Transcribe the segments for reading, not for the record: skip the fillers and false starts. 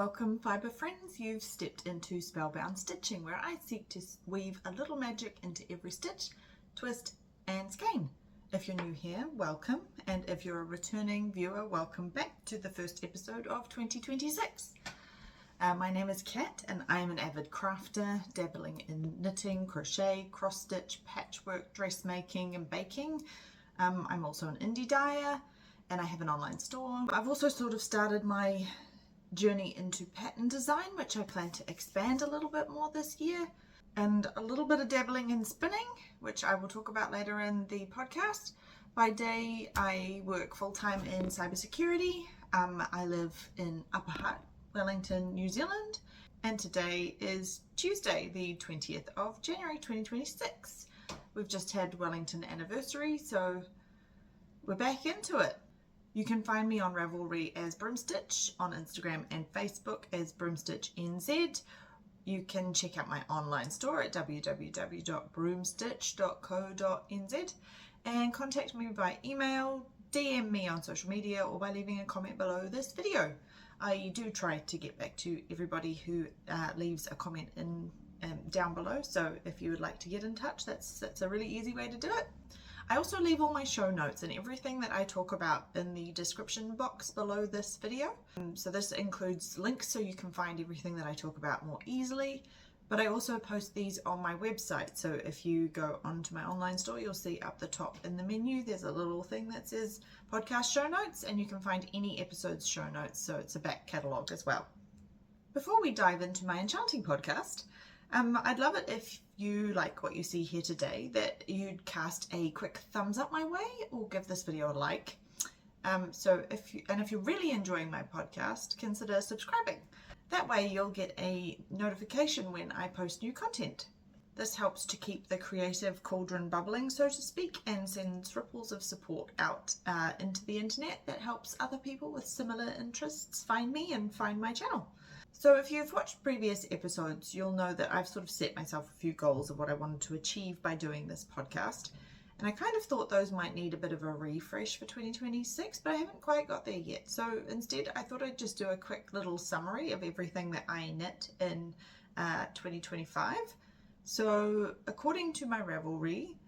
Welcome fibre friends, you've stepped into Spellbound Stitching, where I seek to weave a little magic into every stitch, twist and skein. If you're new here, welcome, and if you're a returning viewer, welcome back to the first episode of 2026. My name is Kat and I am an avid crafter, dabbling in knitting, crochet, cross stitch, patchwork, dressmaking and baking. I'm also an indie dyer and I have an online store. I've also sort of started my journey into pattern design, which I plan to expand a little bit more this year, and a little bit of dabbling in spinning, which I will talk about later in the podcast. By day, I work full-time in cybersecurity. I live in Upper Hutt, Wellington, New Zealand, and today is Tuesday, the 20th of January 2026. We've just had Wellington anniversary, so we're back into it. You can find me on Ravelry as Broomstitch, on Instagram and Facebook as BroomstitchNZ. You can check out my online store at www.broomstitch.co.nz and contact me by email, DM me on social media, or by leaving a comment below this video. I do try to get back to everybody who leaves a comment down below, so if you would like to get in touch, that's a really easy way to do it. I also leave all my show notes and everything that I talk about in the description box below this video. So this includes links so you can find everything that I talk about more easily, but I also post these on my website. So if you go onto my online store, you'll see up the top in the menu, there's a little thing that says podcast show notes, and you can find any episode's show notes. So it's a back catalogue as well. Before we dive into my enchanting podcast, I'd love it if you like what you see here today, that you'd cast a quick thumbs up my way or give this video a like. So if you're really enjoying my podcast, consider subscribing. That way you'll get a notification when I post new content. This helps to keep the creative cauldron bubbling, so to speak, and sends ripples of support out into the internet that helps other people with similar interests find me and find my channel. So if you've watched previous episodes, you'll know that I've sort of set myself a few goals of what I wanted to achieve by doing this podcast. And I kind of thought those might need a bit of a refresh for 2026, but I haven't quite got there yet. So instead, I thought I'd just do a quick little summary of everything that I knit in 2025. So according to my Ravelry,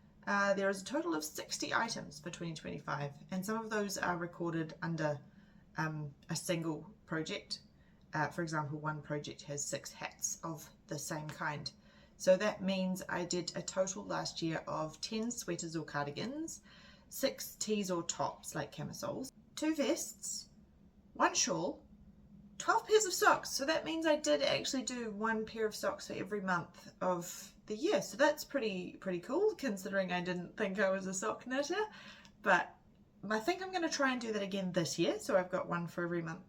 there is a total of 60 items for 2025, and some of those are recorded under a single project. For example, one project has 6 hats of the same kind. So that means I did a total last year of 10 sweaters or cardigans, 6 tees or tops like camisoles, 2 vests, 1 shawl, 12 pairs of socks. So that means I did actually do 1 pair of socks for every month of the year. So that's pretty cool, considering I didn't think I was a sock knitter. But I think I'm going to try and do that again this year. So I've got 1 for every month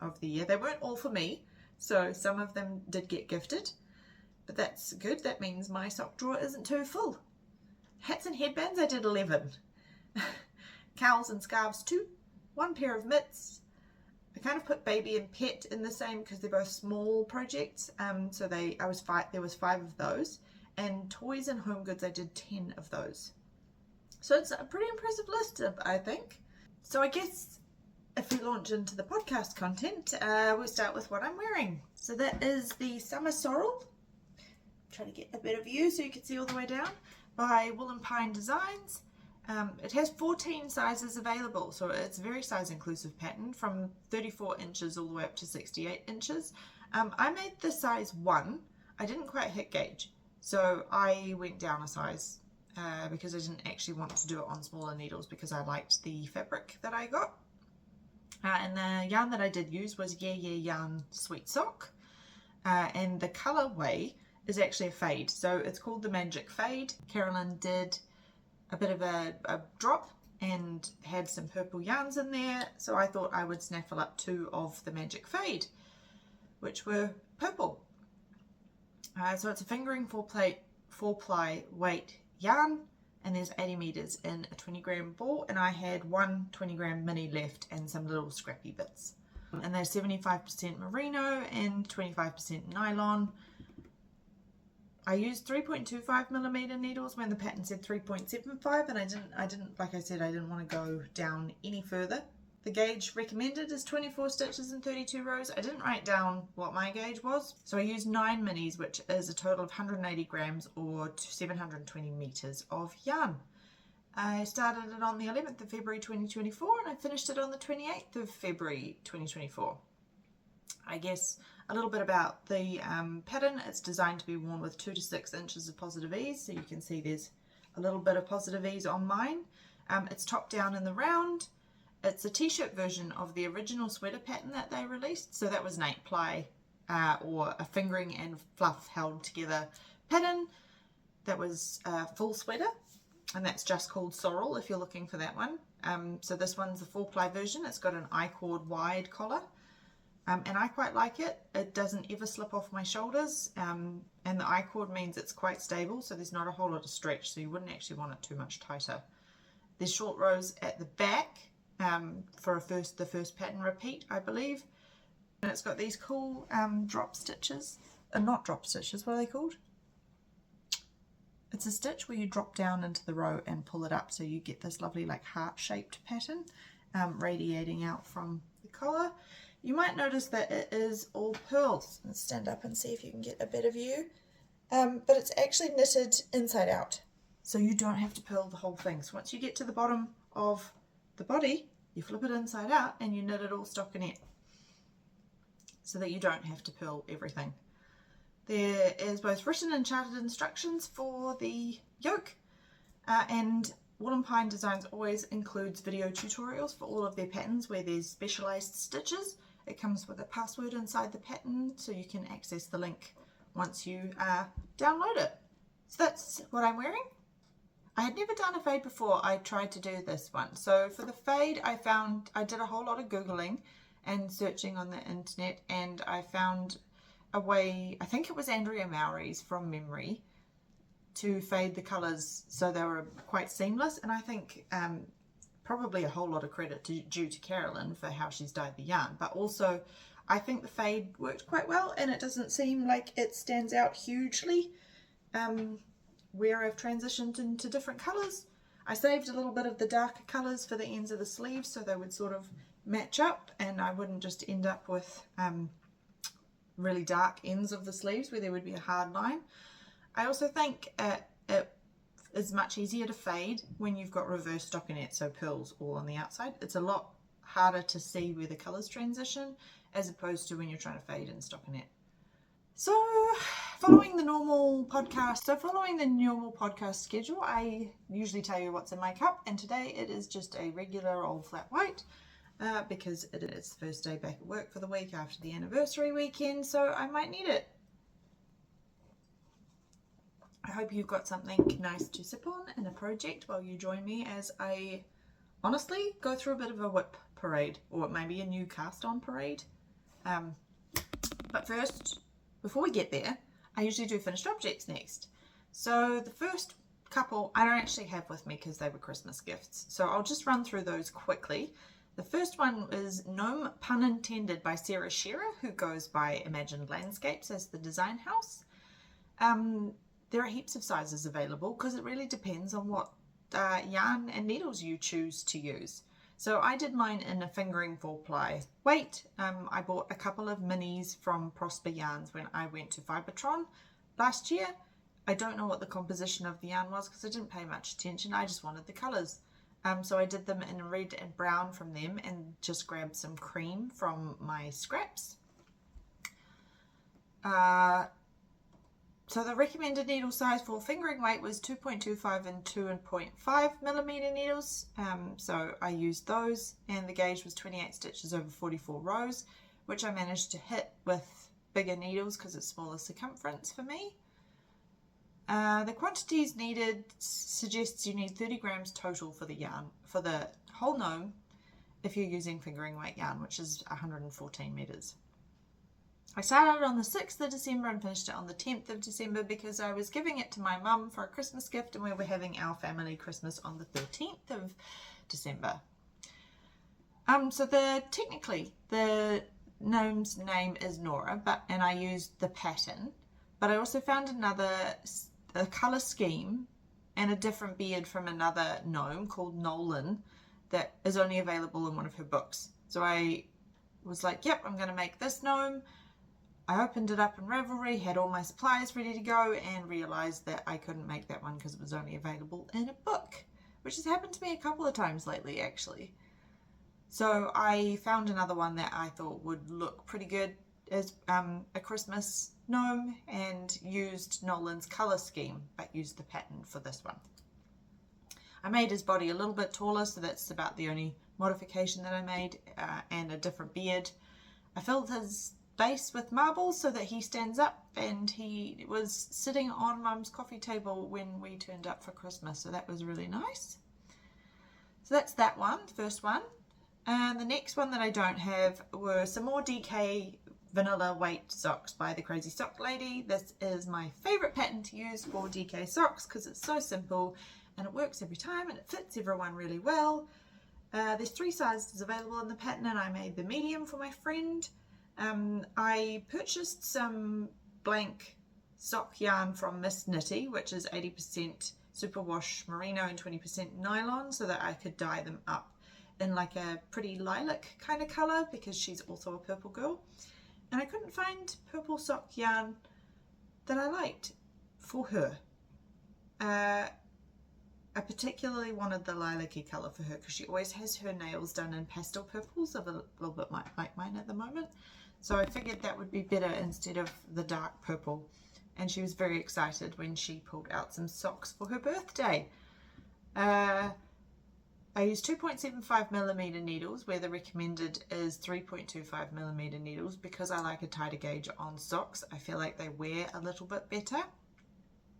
of the year. They weren't all for me, so some of them did get gifted, but that's good. That means my sock drawer isn't too full. Hats and headbands, I did 11. Cowls and scarves 2, 1 pair of mitts. I kind of put baby and pet in the same because they're both small projects. So there was 5 of those, and toys and home goods I did 10 of those. So it's a pretty impressive list, I think. So I guess if we launch into the podcast content, we'll start with what I'm wearing. So that is the Summer Sorrel. Try to get a better view so you can see all the way down, by Alpine Designs. It has 14 sizes available, so it's a very size inclusive pattern, from 34 inches all the way up to 68 inches. I made the size 1. I didn't quite hit gauge, so I went down a size because I didn't actually want to do it on smaller needles because I liked the fabric that I got. And the yarn that I did use was Yeah Yarn Sweet Sock, and the colorway is actually a fade, so it's called the Magic Fade. Carolyn did a bit of a drop and had some purple yarns in there, so I thought I would snaffle up 2 of the Magic Fade, which were purple. So it's a fingering 4-ply weight yarn, and there's 80 meters in a 20-gram ball, and I had 1 20-gram mini left and some little scrappy bits. And they're 75% merino and 25% nylon. I used 3.25mm needles when the pattern said 3.75, and I didn't, like I said, I didn't want to go down any further. The gauge recommended is 24 stitches and 32 rows. I didn't write down what my gauge was, so I used 9 minis, which is a total of 180 grams or 720 meters of yarn. I started it on the 11th of February 2024 and I finished it on the 28th of February 2024. I guess a little bit about the pattern. It's designed to be worn with 2 to 6 inches of positive ease, so you can see there's a little bit of positive ease on mine. It's top down in the round. It's a t-shirt version of the original sweater pattern that they released, so that was an 8-ply or a fingering and fluff held together pattern. That was a full sweater, and that's just called Sorrel if you're looking for that one. So this one's a 4-ply version. It's got an I-cord wide collar, and I quite like it. It doesn't ever slip off my shoulders, and the I-cord means it's quite stable, so there's not a whole lot of stretch, so you wouldn't actually want it too much tighter. There's short rows at the back for the first pattern repeat, I believe, and it's got these cool drop stitches. Not drop stitches, what are they called? It's a stitch where you drop down into the row and pull it up, so you get this lovely like heart-shaped pattern radiating out from the collar. You might notice that it is all pearls. Let's stand up and see if you can get a better view. But it's actually knitted inside out, so you don't have to purl the whole thing. So once you get to the bottom of the body, you flip it inside out and you knit it all stockinette, so that you don't have to purl everything. There is both written and charted instructions for the yoke, and Alpine Designs always includes video tutorials for all of their patterns where there's specialized stitches. It comes with a password inside the pattern, so you can access the link once you download it. So that's what I'm wearing. I had never done a fade before. I tried to do this one. So for the fade, I did a whole lot of Googling and searching on the internet, and I found a way, I think it was Andrea Mowry's from memory, to fade the colours so they were quite seamless. And I think probably a whole lot of credit due to Carolyn for how she's dyed the yarn, but also I think the fade worked quite well, and it doesn't seem like it stands out hugely where I've transitioned into different colours. I saved a little bit of the darker colours for the ends of the sleeves so they would sort of match up and I wouldn't just end up with really dark ends of the sleeves where there would be a hard line. I also think it is much easier to fade when you've got reverse stockinette, so pearls all on the outside. It's a lot harder to see where the colours transition as opposed to when you're trying to fade in stockinette. So following the normal podcast schedule, I usually tell you what's in my cup, and today it is just a regular old flat white because it is the first day back at work for the week after the anniversary weekend, so I might need it. I hope you've got something nice to sip on in a project while you join me as I honestly go through a bit of a whip parade, or maybe a new cast on parade. But first, before we get there, I usually do finished objects next. So the first couple I don't actually have with me because they were Christmas gifts, so I'll just run through those quickly. The first one is Gnome, pun intended, by Schira, who goes by Imagined Landscapes as the design house. There are heaps of sizes available because it really depends on what yarn and needles you choose to use. So I did mine in a fingering 4-ply weight. I bought a couple of minis from Prosper Yarns when I went to Fibertron last year. I don't know what the composition of the yarn was because I didn't pay much attention. I just wanted the colours. So I did them in red and brown from them and just grabbed some cream from my scraps. So the recommended needle size for fingering weight was 2.25 and 2.5 millimeter needles. So I used those, and the gauge was 28 stitches over 44 rows, which I managed to hit with bigger needles because it's smaller circumference for me. The quantities needed suggests you need 30 grams total for the yarn, for the whole gnome, if you're using fingering weight yarn, which is 114 meters. I started on the 6th of December and finished it on the 10th of December because I was giving it to my mum for a Christmas gift, and we were having our family Christmas on the 13th of December. So technically the gnome's name is Nora, and I used the pattern, but I also found a colour scheme and a different beard from another gnome called Nolan that is only available in one of her books. So I was like, yep, I'm going to make this gnome. I opened it up in Ravelry, had all my supplies ready to go, and realised that I couldn't make that one because it was only available in a book, which has happened to me a couple of times lately, actually. So I found another one that I thought would look pretty good as a Christmas gnome, and used Nolan's colour scheme, but used the pattern for this one. I made his body a little bit taller, so that's about the only modification that I made, and a different beard. I filled his base with marbles so that he stands up, and he was sitting on Mum's coffee table when we turned up for Christmas, so that was really nice. So that's that one, the first one. And the next one that I don't have were some more DK vanilla weight socks by the Crazy Sock Lady. This is my favourite pattern to use for DK socks because it's so simple and it works every time and it fits everyone really well. There's 3 sizes available in the pattern, and I made the medium for my friend. I purchased some blank sock yarn from Miss Knitty, which is 80% superwash merino and 20% nylon, so that I could dye them up in like a pretty lilac kind of colour because she's also a purple girl. And I couldn't find purple sock yarn that I liked for her. I particularly wanted the lilac-y colour for her because she always has her nails done in pastel purples, a little bit like mine at the moment. So I figured that would be better instead of the dark purple. And she was very excited when she pulled out some socks for her birthday. I used 2.75mm needles, where the recommended is 3.25mm needles, because I like a tighter gauge on socks. I feel like they wear a little bit better.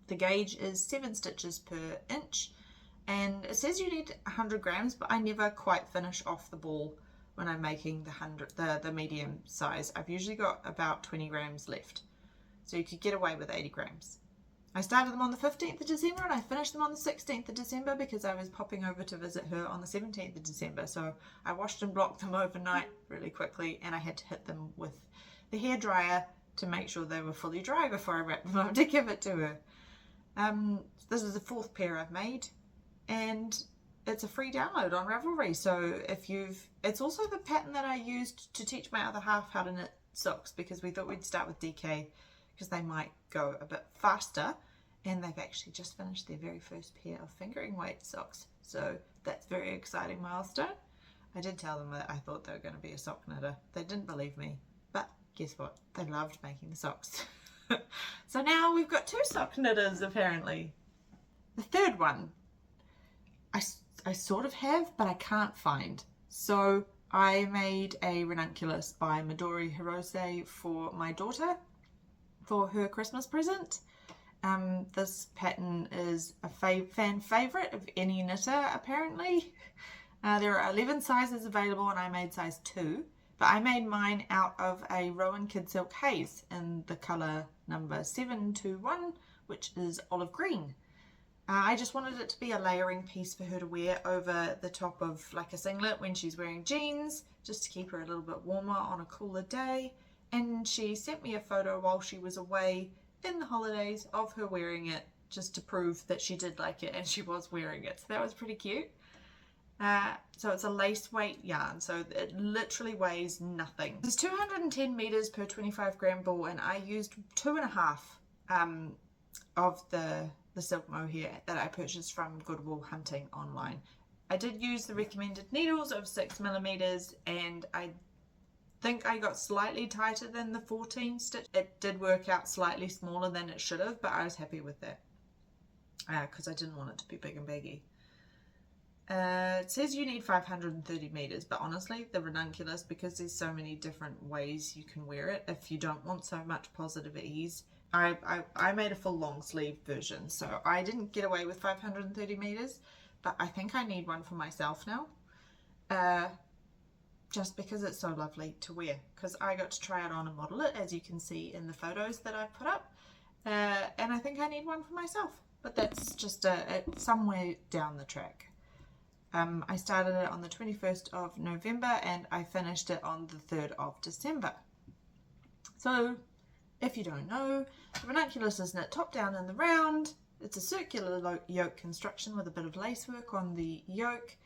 The gauge is 7 stitches per inch, and it says you need 100 grams, but I never quite finish off the ball when I'm making the medium size. I've usually got about 20 grams left, so you could get away with 80 grams. I started them on the 15th of December and I finished them on the 16th of December because I was popping over to visit her on the 17th of December. So I washed and blocked them overnight really quickly, and I had to hit them with the hairdryer to make sure they were fully dry before I wrapped them up to give it to her. This is the 4th pair I've made, and it's a free download on Ravelry. So it's also the pattern that I used to teach my other half how to knit socks, because we thought we'd start with DK because they might go a bit faster, and they've actually just finished their very first pair of fingering weight socks. So that's a very exciting milestone. I did tell them that I thought they were going to be a sock knitter. They didn't believe me, but guess what? They loved making the socks. So now we've got 2 sock knitters apparently. The third one I sort of have, but I can't find. So I made a Ranunculus by Midori Hirosi for my daughter for her Christmas present. This pattern is a fan favourite of any knitter apparently. There are 11 sizes available and I made size 2, but I made mine out of a Rowan Kid Silk Haze in the colour number 721, which is olive green. I just wanted it to be a layering piece for her to wear over the top of like a singlet when she's wearing jeans, just to keep her a little bit warmer on a cooler day. And she sent me a photo while she was away in the holidays of her wearing it, just to prove that she did like it and she was wearing it. So that was pretty cute. So it's a lace weight yarn, so it literally weighs nothing. It's 210 meters per 25 gram ball, and I used 2.5 of the silk mohair that I purchased from Goodwill Hunting online. I did use the recommended needles of 6mm, and I think I got slightly tighter than the 14 stitch. It did work out slightly smaller than it should have, but I was happy with that because I didn't want it to be big and baggy. It says you need 530 meters, but honestly the Ranunculus, because there's so many different ways you can wear it, if you don't want so much positive ease, I made a full long sleeve version, so I didn't get away with 530 meters, but I think I need one for myself now, just because it's so lovely to wear, because I got to try it on and model it, as you can see in the photos that I've put up, and I think I need one for myself, but that's just somewhere down the track. I started it on the 21st of November and I finished it on the 3rd of December. So, if you don't know, the Ranunculus is knit top down in the round. It's a circular yoke construction with a bit of lace work on the yoke.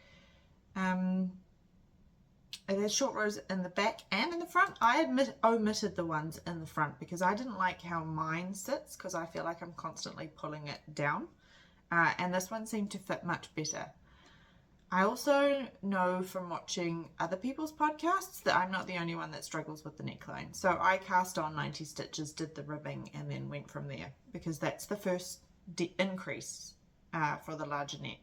It has short rows in the back and in the front. I omitted the ones in the front because I didn't like how mine sits, because I feel like I'm constantly pulling it down. And this one seemed to fit much better. I also know from watching other people's podcasts that I'm not the only one that struggles with the neckline. So I cast on 90 stitches, did the ribbing, and then went from there, because that's the first increase for the larger neck.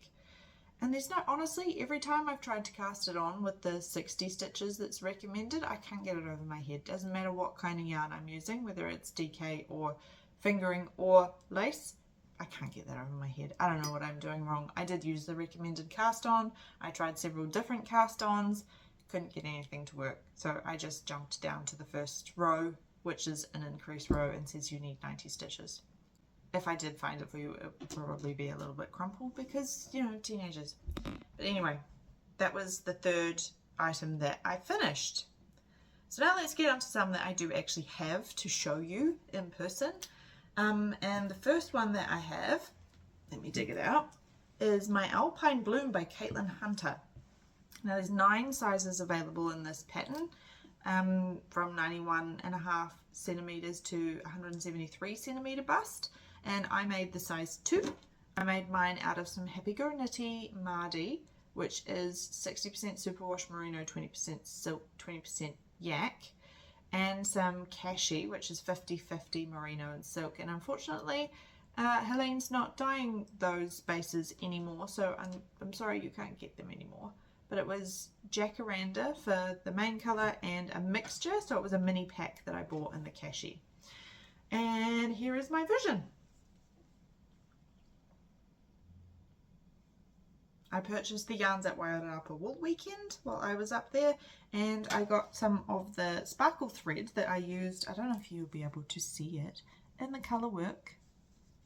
And there's no, honestly, every time I've tried to cast it on with the 60 stitches that's recommended, I can't get it over my head. Doesn't matter what kind of yarn I'm using, whether it's DK or fingering or lace, I can't get that over my head. I don't know what I'm doing wrong. I did use the recommended cast on. I tried several different cast ons, couldn't get anything to work. So I just jumped down to the first row, which is an increased row, and says you need 90 stitches. If I did find it for you, it would probably be a little bit crumpled because, you know, teenagers. But anyway, that was the third item that I finished. So now let's get on to some that I do actually have to show you in person. And the first one that I have, let me dig it out, is my Alpine Bloom by Caitlin Hunter. Now there's 9 sizes available in this pattern, from 91.5 centimeters to 173 centimeter bust. And I made the size 2. I made mine out of some Happy Go Knitty Mardi, which is 60% superwash merino, 20% silk, 20% yak, and some Kashi, which is 50-50 merino and silk. And unfortunately, Helene's not dyeing those bases anymore, so I'm sorry you can't get them anymore. But it was Jacaranda for the main colour and a mixture, so it was a mini pack that I bought in the Kashi. And here is my vision. I purchased the yarns at Wairarapa Wool Weekend while I was up there, and I got some of the sparkle thread that I used. I don't know if you'll be able to see it in the colour work.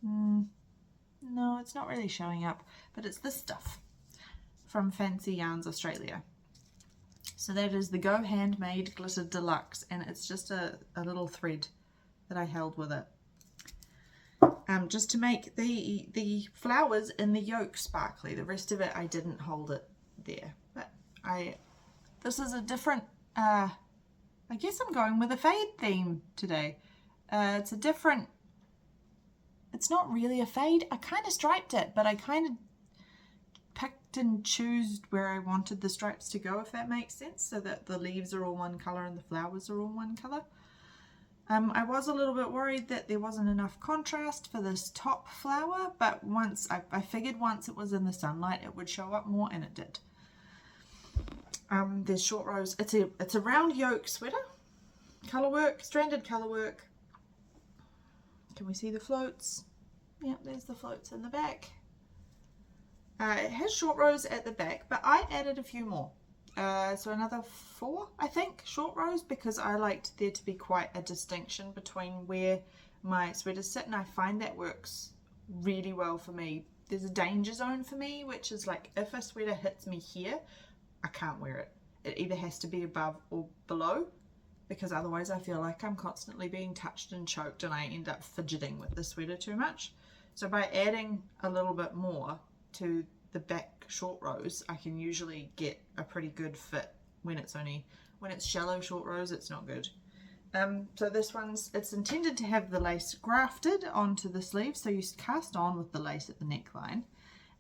No, it's not really showing up, but it's this stuff from Fancy Yarns Australia. So that is the Go Handmade Glitter Deluxe, and it's just a little thread that I held with it. Just to make the flowers in the yolk sparkly. The rest of it I didn't hold it there. But this is a different, I guess I'm going with a fade theme today. It's a different, it's not really a fade. I kind of striped it, but I kind of picked and chose where I wanted the stripes to go, if that makes sense, so that the leaves are all one colour and the flowers are all one colour. I was a little bit worried that there wasn't enough contrast for this top flower, but once I figured once it was in the sunlight it would show up more, and it did. There's short rows. It's a round yoke sweater, colour work, stranded colour work. Can we see the floats? Yep, there's the floats in the back. It has short rows at the back, but I added a few more. So another 4, I think, short rows, because I liked there to be quite a distinction between where my sweaters sit, and I find that works really well for me. There's a danger zone for me, which is like if a sweater hits me here, I can't wear it. It either has to be above or below, because otherwise I feel like I'm constantly being touched and choked and I end up fidgeting with the sweater too much. So by adding a little bit more to the back short rows, I can usually get a pretty good fit. When it's shallow short rows, it's not good. So this one's, it's intended to have the lace grafted onto the sleeve, so you cast on with the lace at the neckline,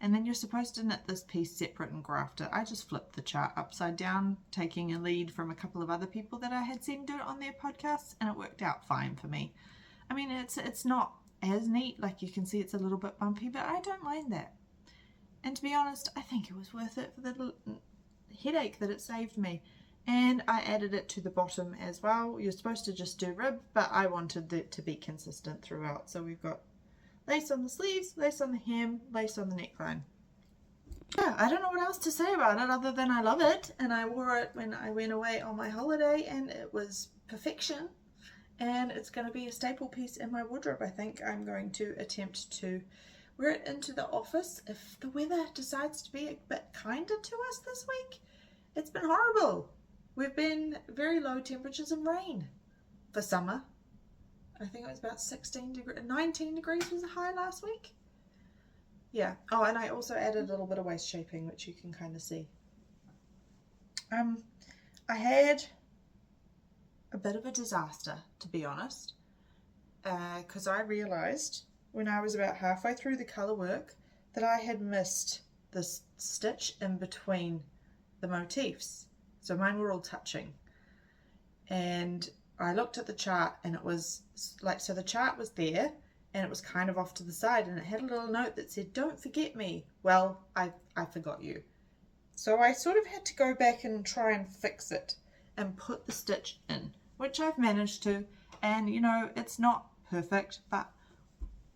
and then you're supposed to knit this piece separate and graft it. I just flipped the chart upside down, taking a lead from a couple of other people that I had seen do it on their podcasts, and it worked out fine for me. I mean, it's not as neat, like you can see it's a little bit bumpy, but I don't mind that. And to be honest, I think it was worth it for the headache that it saved me. And I added it to the bottom as well. You're supposed to just do rib, but I wanted it to be consistent throughout. So we've got lace on the sleeves, lace on the hem, lace on the neckline. Yeah, I don't know what else to say about it other than I love it. And I wore it when I went away on my holiday, and it was perfection. And it's going to be a staple piece in my wardrobe. I think I'm going to attempt to wear it into the office if the weather decides to be a bit kinder to us this week. It's been horrible. We've been very low temperatures and rain for summer. I think it was about 19 degrees was the high last week. Yeah. Oh, and I also added a little bit of waist shaping, which you can kind of see. I had a bit of a disaster, to be honest, because I realised when I was about halfway through the colour work that I had missed this stitch in between the motifs. So mine were all touching. And I looked at the chart and it was like, so the chart was there and it was kind of off to the side and it had a little note that said, "Don't forget me." Well, I forgot you. So I sort of had to go back and try and fix it and put the stitch in, which I've managed to. And you know, it's not perfect, but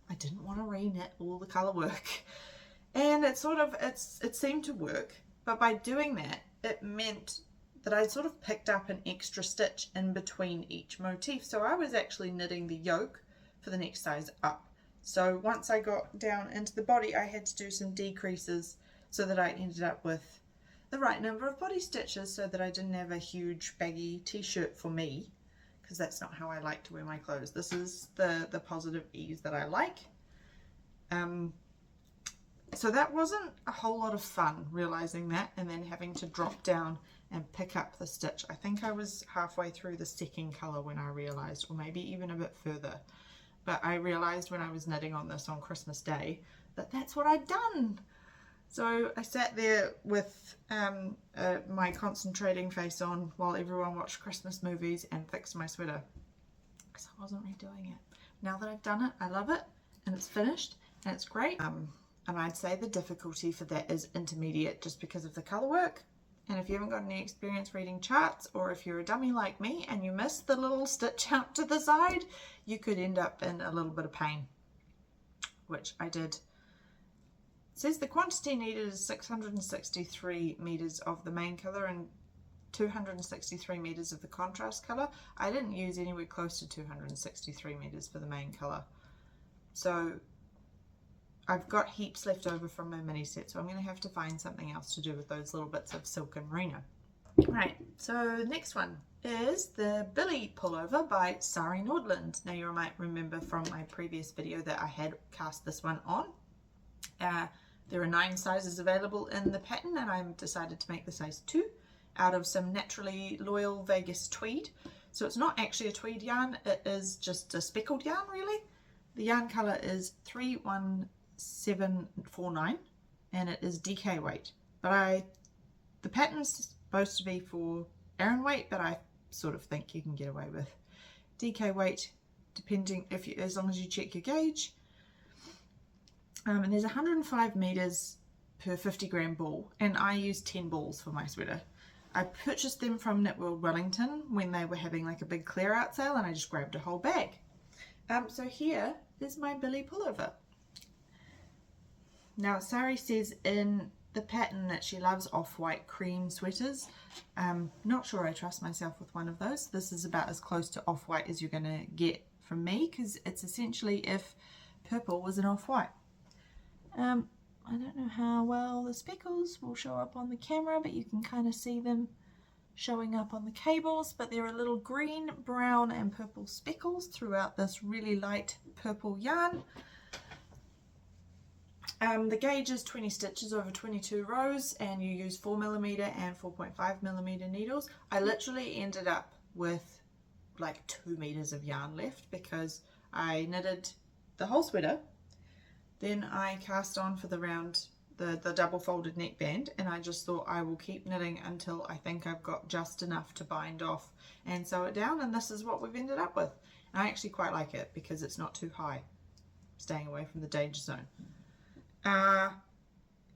I didn't want to re-knit all the colour work. And it seemed to work, but by doing that, it meant that I sort of picked up an extra stitch in between each motif. So I was actually knitting the yoke for the next size up. So once I got down into the body, I had to do some decreases so that I ended up with the right number of body stitches so that I didn't have a huge baggy t-shirt for me, because that's not how I like to wear my clothes. This is the positive ease that I like. So that wasn't a whole lot of fun, realizing that and then having to drop down and pick up the stitch. I think I was halfway through the second colour when I realized, or maybe even a bit further, but I realized when I was knitting on this on Christmas Day that that's what I'd done. So I sat there with my concentrating face on while everyone watched Christmas movies and fixed my sweater, because I wasn't redoing it. Now that I've done it, I love it and it's finished and it's great. And I'd say the difficulty for that is intermediate, just because of the colour work. And if you haven't got any experience reading charts, or if you're a dummy like me and you miss the little stitch out to the side, you could end up in a little bit of pain, which I did. It says the quantity needed is 663 meters of the main colour and 263 meters of the contrast colour. I didn't use anywhere close to 263 meters for the main colour. So I've got heaps left over from my mini set, so I'm going to have to find something else to do with those little bits of silk and merino. Right, so the next one is the Billie pullover by Sari Nordland. Now you might remember from my previous video that I had cast this one on. There are 9 sizes available in the pattern, and I decided to make the size 2 out of some naturally loyal Vegas tweed. So it's not actually a tweed yarn, it is just a speckled yarn really. The yarn colour is 31749 and it is DK weight. But the pattern's supposed to be for Aran weight, but I sort of think you can get away with DK weight depending as long as you check your gauge. And there's 105 meters per 50 gram ball, and I used 10 balls for my sweater. I purchased them from Knit World Wellington when they were having like a big clear out sale, and I just grabbed a whole bag. So here is my Billie pullover. Now Sari says in the pattern that she loves off-white cream sweaters. Not sure I trust myself with one of those. This is about as close to off-white as you're going to get from me, because it's essentially if purple was an off-white. I don't know how well the speckles will show up on the camera, but you can kind of see them showing up on the cables, but there are little green, brown and purple speckles throughout this really light purple yarn. The gauge is 20 stitches over 22 rows, and you use 4mm and 4.5mm needles. I literally ended up with like 2 meters of yarn left because I knitted the whole sweater, then I cast on for the round, the double folded neckband, and I just thought I will keep knitting until I think I've got just enough to bind off and sew it down, and this is what we've ended up with. And I actually quite like it because it's not too high, staying away from the danger zone.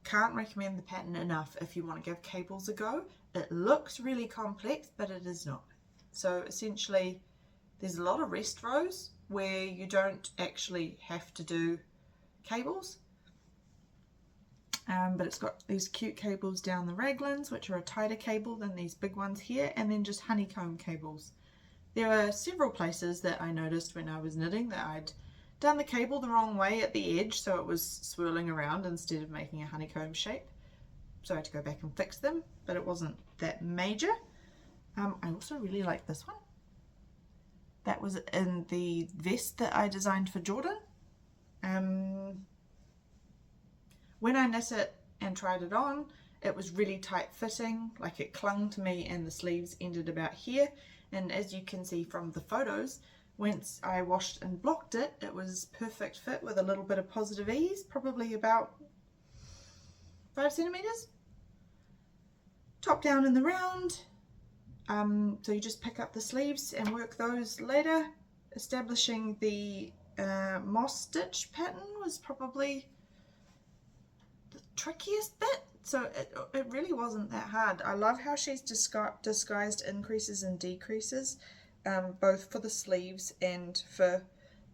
Can't recommend the pattern enough if you want to give cables a go. It looks really complex, but it is not. So essentially there's a lot of rest rows where you don't actually have to do cables, but it's got these cute cables down the raglans, which are a tighter cable than these big ones here, and then just honeycomb cables. There are several places that I noticed when I was knitting that I'd done the cable the wrong way at the edge, so it was swirling around instead of making a honeycomb shape. So I had to go back and fix them, but it wasn't that major. I also really like this one. That was in the vest that I designed for Jordan. When I knit it and tried it on, it was really tight fitting, like it clung to me, and the sleeves ended about here. And as you can see from the photos, once I washed and blocked it, it was perfect fit with a little bit of positive ease, probably about 5 centimeters. Top down in the round. So you just pick up the sleeves and work those later. Establishing the moss stitch pattern was probably the trickiest bit. So it really wasn't that hard. I love how she's disguised increases and decreases, both for the sleeves and for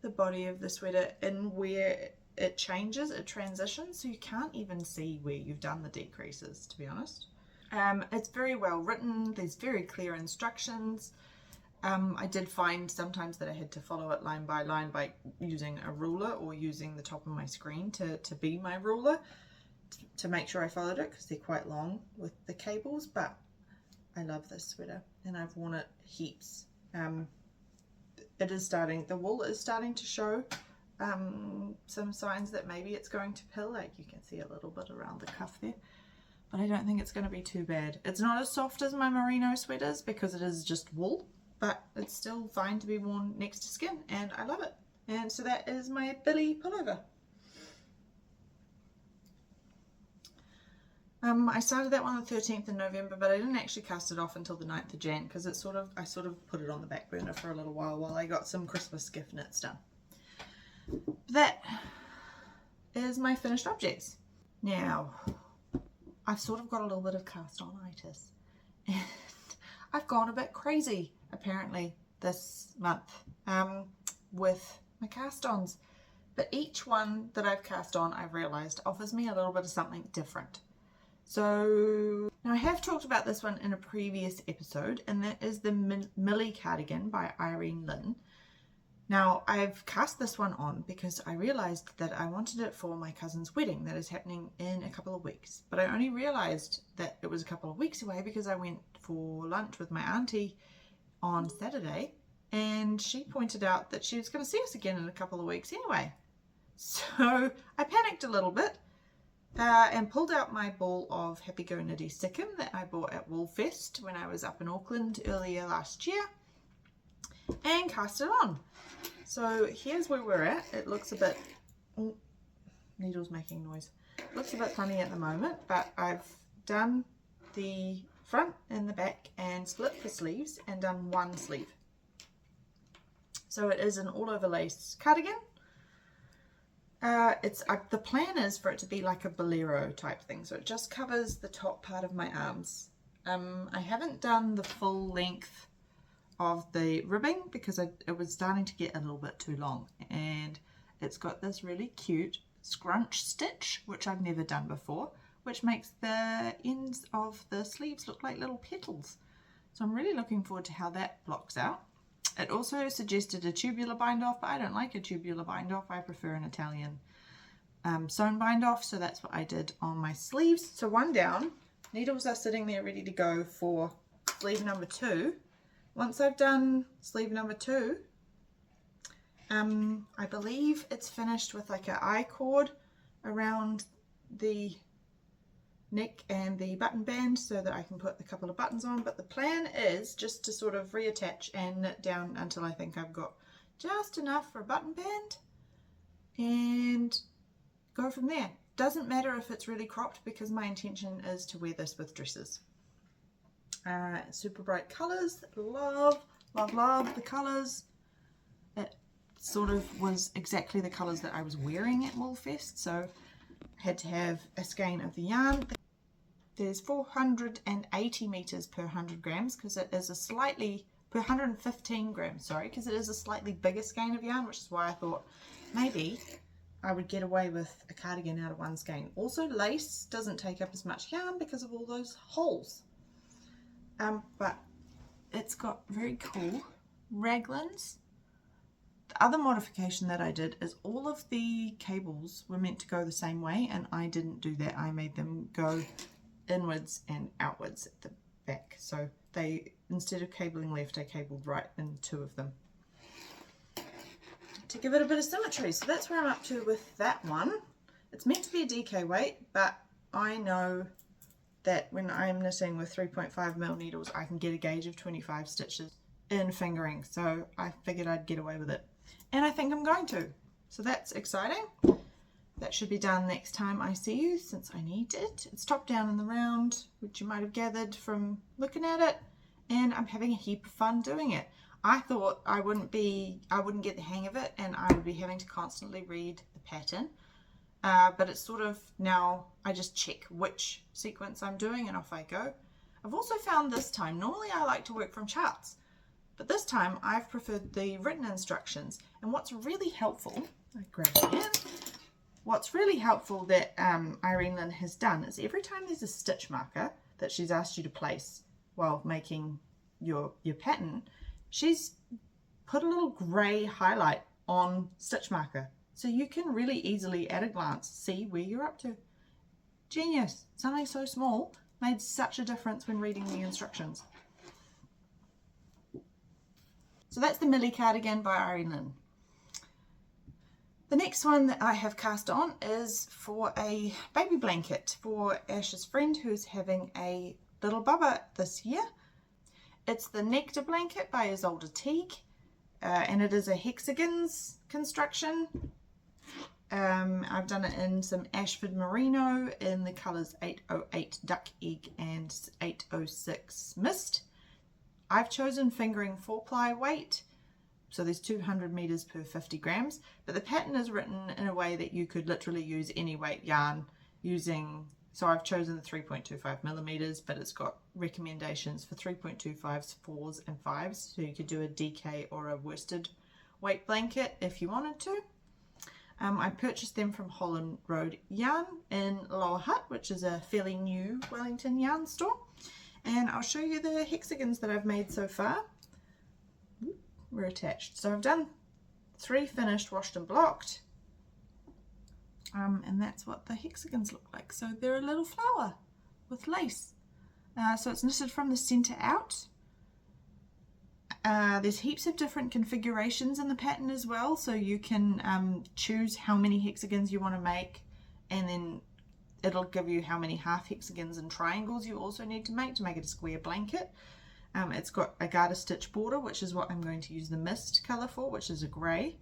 the body of the sweater, and where it changes, it transitions, so you can't even see where you've done the decreases, to be honest. It's very well written, there's very clear instructions. I did find sometimes that I had to follow it line by using a ruler or using the top of my screen to be my ruler to make sure I followed it, because they're quite long with the cables. But I love this sweater and I've worn it heaps. It is starting, the wool is starting to show some signs that maybe it's going to pill, like you can see a little bit around the cuff there, but I don't think it's going to be too bad. It's not as soft as my merino sweaters because it is just wool, but it's still fine to be worn next to skin, and I love it. And so that is my Billie pullover. I started that one on the 13th of November, but I didn't actually cast it off until the 9th of Jan, because I sort of put it on the back burner for a little while I got some Christmas gift knits done. That is my finished objects. Now, I've sort of got a little bit of cast-on-itis, and I've gone a bit crazy apparently this month with my cast-ons. But each one that I've cast on, I've realised, offers me a little bit of something different. So now I have talked about this one in a previous episode, and that is the Millie cardigan by Irene. Now I've cast this one on because I realised that I wanted it for my cousin's wedding that is happening in a couple of weeks. But I only realised that it was a couple of weeks away because I went for lunch with my auntie on Saturday, and she pointed out that she was going to see us again in a couple of weeks anyway. So I panicked a little bit. And pulled out my ball of Happy Go Knitty Sikkim that I bought at Woolfest when I was up in Auckland earlier last year, and cast it on. So here's where we're at. It looks a bit, oh, needle's making noise. Looks a bit funny at the moment, but I've done the front and the back and split the sleeves and done one sleeve. So it is an all over lace cardigan. The plan is for it to be like a bolero type thing, so it just covers the top part of my arms. I haven't done the full length of the ribbing because it was starting to get a little bit too long, and it's got this really cute scrunch stitch which I've never done before, which makes the ends of the sleeves look like little petals. So I'm really looking forward to how that blocks out. It also suggested a tubular bind off, but I don't like a tubular bind off. I prefer an Italian sewn bind off, so that's what I did on my sleeves. So one down, needles are sitting there ready to go for sleeve number 2. Once I've done sleeve number 2, I believe it's finished with like an I-cord around the neck and the button band so that I can put a couple of buttons on, but the plan is just to sort of reattach and knit down until I think I've got just enough for a button band and go from there. Doesn't matter if it's really cropped because my intention is to wear this with dresses. Super bright colours, love the colours. It sort of was exactly the colours that I was wearing at Woolfest, so I had to have a skein of the yarn. There's 480 meters per 100 grams because it is a slightly, per 115 grams, sorry, because it is a slightly bigger skein of yarn, which is why I thought maybe I would get away with a cardigan out of one skein. Also, lace doesn't take up as much yarn because of all those holes. But it's got very cool raglans. The other modification that I did is all of the cables were meant to go the same way, and I didn't do that. I made them go inwards and outwards at the back, so they, instead of cabling left, I cabled right in 2 of them to give it a bit of symmetry. So that's where I'm up to with that one. It's meant to be a DK weight, but I know that when I'm knitting with 3.5mm needles, I can get a gauge of 25 stitches in fingering. So I figured I'd get away with it. And I think I'm going to. So that's exciting. That should be done next time I see you, since I need it. It's top down in the round, which you might have gathered from looking at it. And I'm having a heap of fun doing it. I thought I wouldn't get the hang of it and I would be having to constantly read the pattern. But it's sort of now I just check which sequence I'm doing and off I go. I've also found this time, normally I like to work from charts, but this time I've preferred the written instructions. And what's really helpful, I grab it again, what's really helpful that Irene has done is every time there's a stitch marker that she's asked you to place while making your pattern, she's put a little grey highlight on stitch marker. So you can really easily at a glance see where you're up to. Genius. Something so small made such a difference when reading the instructions. So that's the Millie cardigan by Irene. The next one that I have cast on is for a baby blanket for Ash's friend who's having a little bubba this year. It's the Nectar blanket by Ysolda Teague, and it is a hexagons construction. I've done it in some Ashford Merino in the colours 808 Duck Egg and 806 Mist. I've chosen fingering 4-ply weight, so there's 200 meters per 50 grams, but the pattern is written in a way that you could literally use any weight yarn using, so I've chosen the 3.25 millimeters, but it's got recommendations for 3.25s, 4s and 5s, so you could do a DK or a worsted weight blanket if you wanted to. I purchased them from Holland Road Yarn in Lower Hutt, which is a fairly new Wellington yarn store. And I'll show you the hexagons that I've made so far. We're attached. So I've done 3 finished, washed and blocked. And that's what the hexagons look like. So they're a little flower with lace. So it's knitted from the center out. There's heaps of different configurations in the pattern as well, so you can choose how many hexagons you want to make, and then it'll give you how many half hexagons and triangles you also need to make it a square blanket. It's got a garter stitch border, which is what I'm going to use the mist colour for, which is a grey.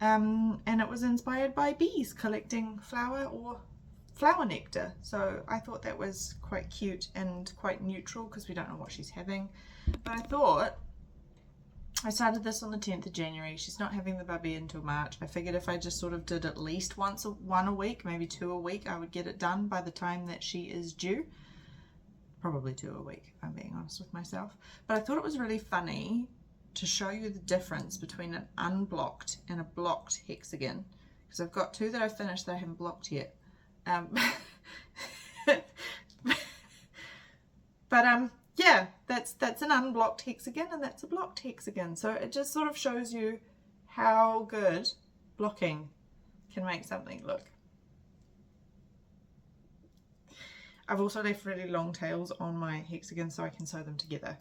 And it was inspired by bees collecting flower or flower nectar, so I thought that was quite cute and quite neutral because we don't know what she's having. But I thought, I started this on the 10th of January. She's not having the bubby until March. I figured if I just sort of did at least one a week, maybe 2 a week, I would get it done by the time that she is due. Probably 2 a week, if I'm being honest with myself. But I thought it was really funny to show you the difference between an unblocked and a blocked hexagon, because I've got 2 that I've finished that I haven't blocked yet. Yeah, that's an unblocked hexagon and that's a blocked hexagon. So it just sort of shows you how good blocking can make something look. I've also left really long tails on my hexagons so I can sew them together.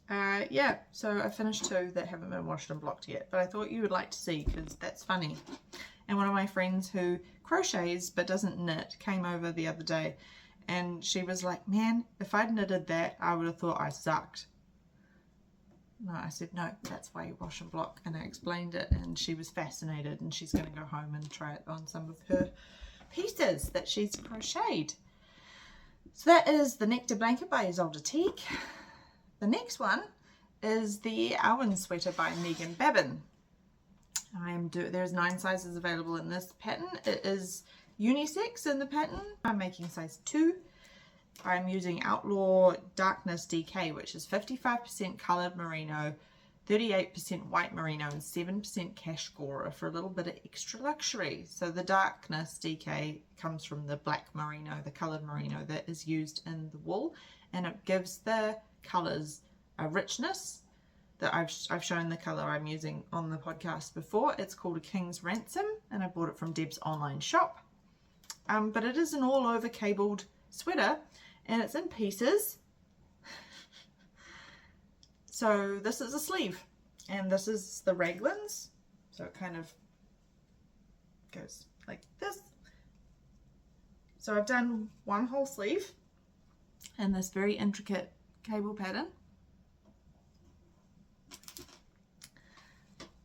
Yeah, so I finished 2 that haven't been washed and blocked yet, but I thought you would like to see because that's funny. And one of my friends who crochets but doesn't knit came over the other day, and she was like, man, if I'd knitted that, I would have thought I sucked. No, I said, no, that's why you wash and block. And I explained it, and she was fascinated, and she's going to go home and try it on some of her pieces that she's crocheted. So that is the Nectar blanket by Ysolda Teague. The next one is the Awen sweater by Meghan Babin. There's 9 sizes available in this pattern. It is unisex in the pattern. I'm making size 2. I'm using Outlaw Darkness DK, which is 55% coloured merino, 38% white merino, and 7% cashgora for a little bit of extra luxury. So the Darkness DK comes from the black merino, the coloured merino that is used in the wool, and it gives the colours a richness. That I've shown the colour I'm using on the podcast before. It's called a King's Ransom, and I bought it from Deb's online shop. But it is an all-over cabled sweater, and it's in pieces. So this is a sleeve, and this is the raglans. So it kind of goes like this, So I've done one whole sleeve in this very intricate cable pattern.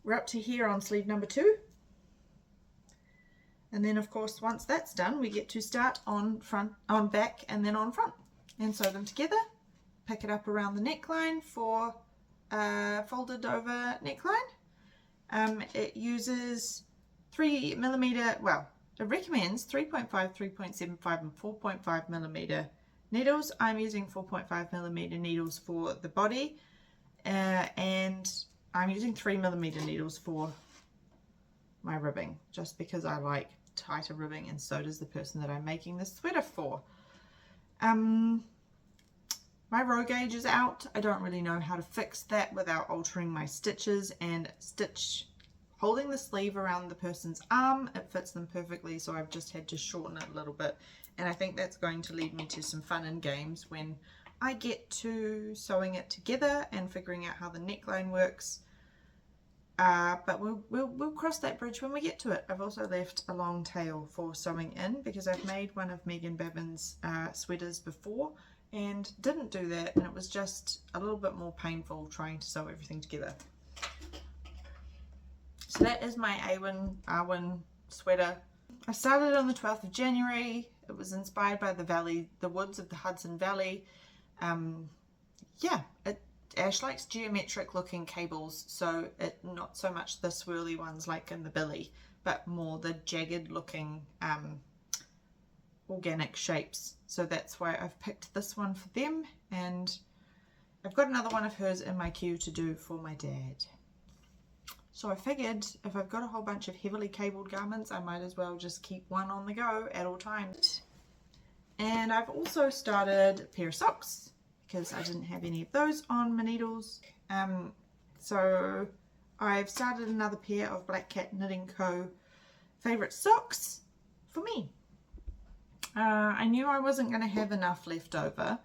We're up to here on sleeve number 2. And then of course once that's done we get to start on back and then on front and sew them together. Pick it up around the neckline for folded over neckline. It uses 3mm, well, it recommends 3.5, 3.75 and 4.5mm needles. I'm using 4.5mm needles for the body and I'm using 3mm needles for my ribbing just because I like tighter ribbing, and so does the person that I'm making this sweater for. My row gauge is out. I don't really know how to fix that without altering my stitches and holding the sleeve around the person's arm. It fits them perfectly, so I've just had to shorten it a little bit, and I think that's going to lead me to some fun and games when I get to sewing it together and figuring out how the neckline works. But we'll cross that bridge when we get to it. I've also left a long tail for sewing in because I've made one of Meghan Babin's sweaters before and didn't do that, and it was just a little bit more painful trying to sew everything together. So that is my Awen sweater. I started on the 12th of January. It was inspired by the woods of the Hudson Valley. Yeah, Ash likes geometric looking cables, so not so much the swirly ones like in the Billie, but more the jagged looking organic shapes. So that's why I've picked this one for them, and I've got another one of hers in my queue to do for my dad. So I figured if I've got a whole bunch of heavily cabled garments, I might as well just keep one on the go at all times. And I've also started a pair of socks because I didn't have any of those on my needles. So I've started another pair of Black Cat Knitting Co. favourite socks for me. I knew I wasn't going to have enough left over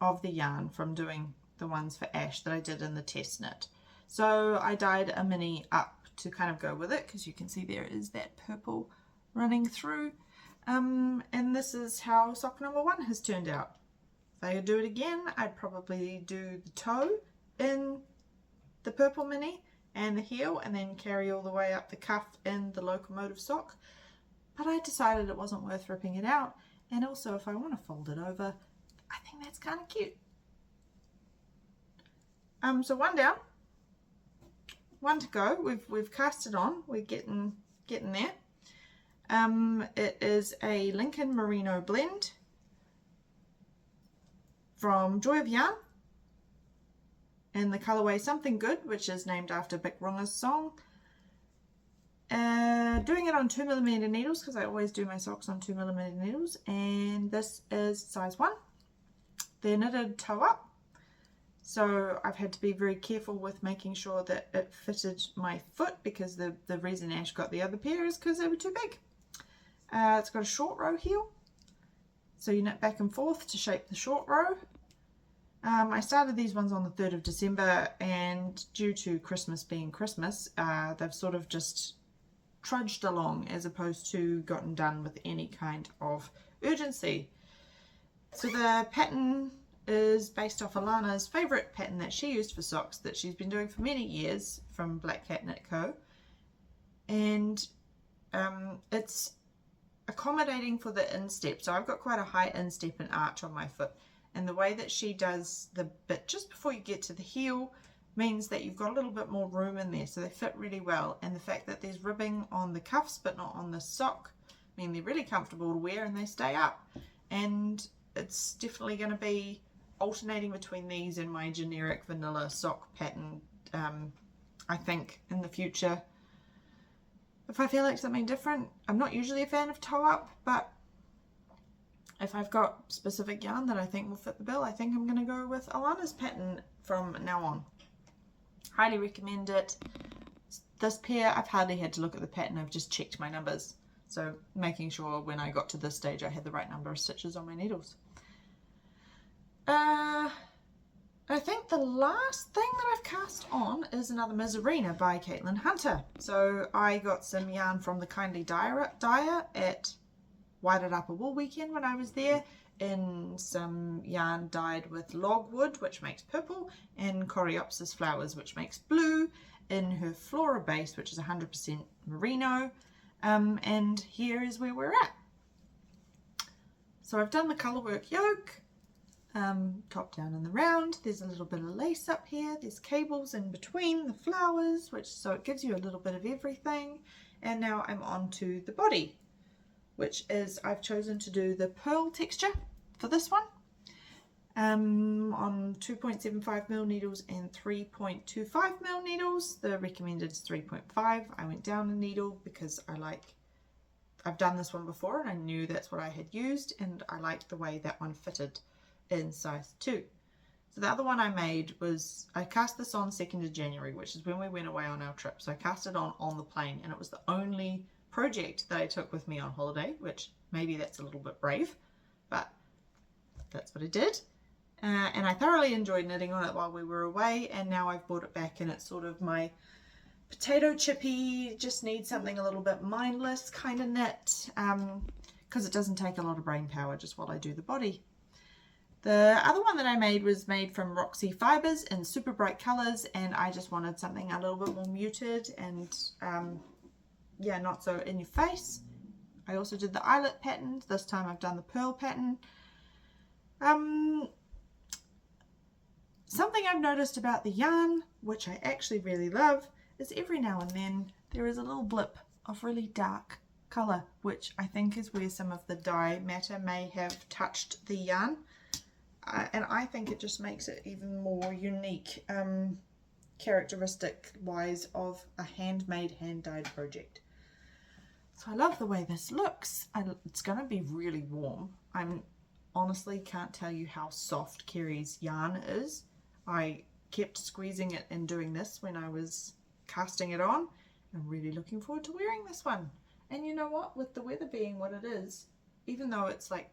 of the yarn from doing the ones for Ash that I did in the test knit. So I dyed a mini up to kind of go with it, because you can see there is that purple running through. And this is how sock number 1 has turned out. If I could do it again, I'd probably do the toe in the purple mini and the heel, and then carry all the way up the cuff in the locomotive sock. But I decided it wasn't worth ripping it out, and also if I want to fold it over, I think that's kind of cute. So one down, one to go. We've cast it on. We're getting there. It is a Lincoln Merino blend from Joy of Yarn in the colourway Something Good, which is named after Big Runga's song. Doing it on 2mm needles because I always do my socks on 2mm needles, and this is size 1. They're knitted toe up, so I've had to be very careful with making sure that it fitted my foot, because the reason Ash got the other pair is because they were too big. It's got a short row heel, so you knit back and forth to shape the short row. I started these ones on the 3rd of December, and due to Christmas being Christmas, they've sort of just trudged along as opposed to gotten done with any kind of urgency. So the pattern is based off Alana's favourite pattern that she used for socks that she's been doing for many years from Black Cat Knit Co. And it's accommodating for the instep. So I've got quite a high instep and arch on my foot, and the way that she does the bit just before you get to the heel means that you've got a little bit more room in there, so they fit really well. And the fact that there's ribbing on the cuffs but not on the sock mean they're really comfortable to wear and they stay up. And it's definitely going to be alternating between these and my generic vanilla sock pattern, I think, in the future. If I feel like something different, I'm not usually a fan of toe up, but if I've got specific yarn that I think will fit the bill, I think I'm going to go with Alana's pattern from now on. Highly recommend it. This pair, I've hardly had to look at the pattern, I've just checked my numbers. So making sure when I got to this stage I had the right number of stitches on my needles. I think the last thing that I've cast on is another Misurina by Caitlin Hunter. So I got some yarn from the Kindly Dyer at whited up a wool weekend when I was there in some yarn dyed with logwood, which makes purple, and Coreopsis flowers, which makes blue, in her flora base, which is 100% merino. And here is where we're at. So I've done the colourwork yoke, top down and the round. There's a little bit of lace up here. There's cables in between the flowers, so it gives you a little bit of everything. And now I'm on to the body, which is, I've chosen to do the pearl texture for this one, on 2.75mm needles and 3.25mm needles. The recommended is 3.5. I went down a needle because I've done this one before and I knew that's what I had used, and I liked the way that one fitted in size 2. So the other one I made was, I cast this on 2nd of January, which is when we went away on our trip. So I cast it on the plane, and it was the only project that I took with me on holiday, which maybe that's a little bit brave, but that's what I did. And I thoroughly enjoyed knitting on it while we were away, and now I've brought it back and it's sort of my potato chippy, just need something a little bit mindless kind of knit, because it doesn't take a lot of brain power just while I do the body. The other one that I made was made from Roxy fibers in super bright colors, and I just wanted something a little bit more muted and yeah, not so in your face. I also did the eyelet pattern. This time I've done the pearl pattern. Something I've noticed about the yarn, which I actually really love, is every now and then there is a little blip of really dark color, which I think is where some of the dye matter may have touched the yarn. And I think it just makes it even more unique, characteristic wise of a handmade, hand-dyed project. So I love the way this looks. It's going to be really warm. I honestly can't tell you how soft Kerry's yarn is. I kept squeezing it and doing this when I was casting it on. I'm really looking forward to wearing this one. And you know what? With the weather being what it is, even though it's like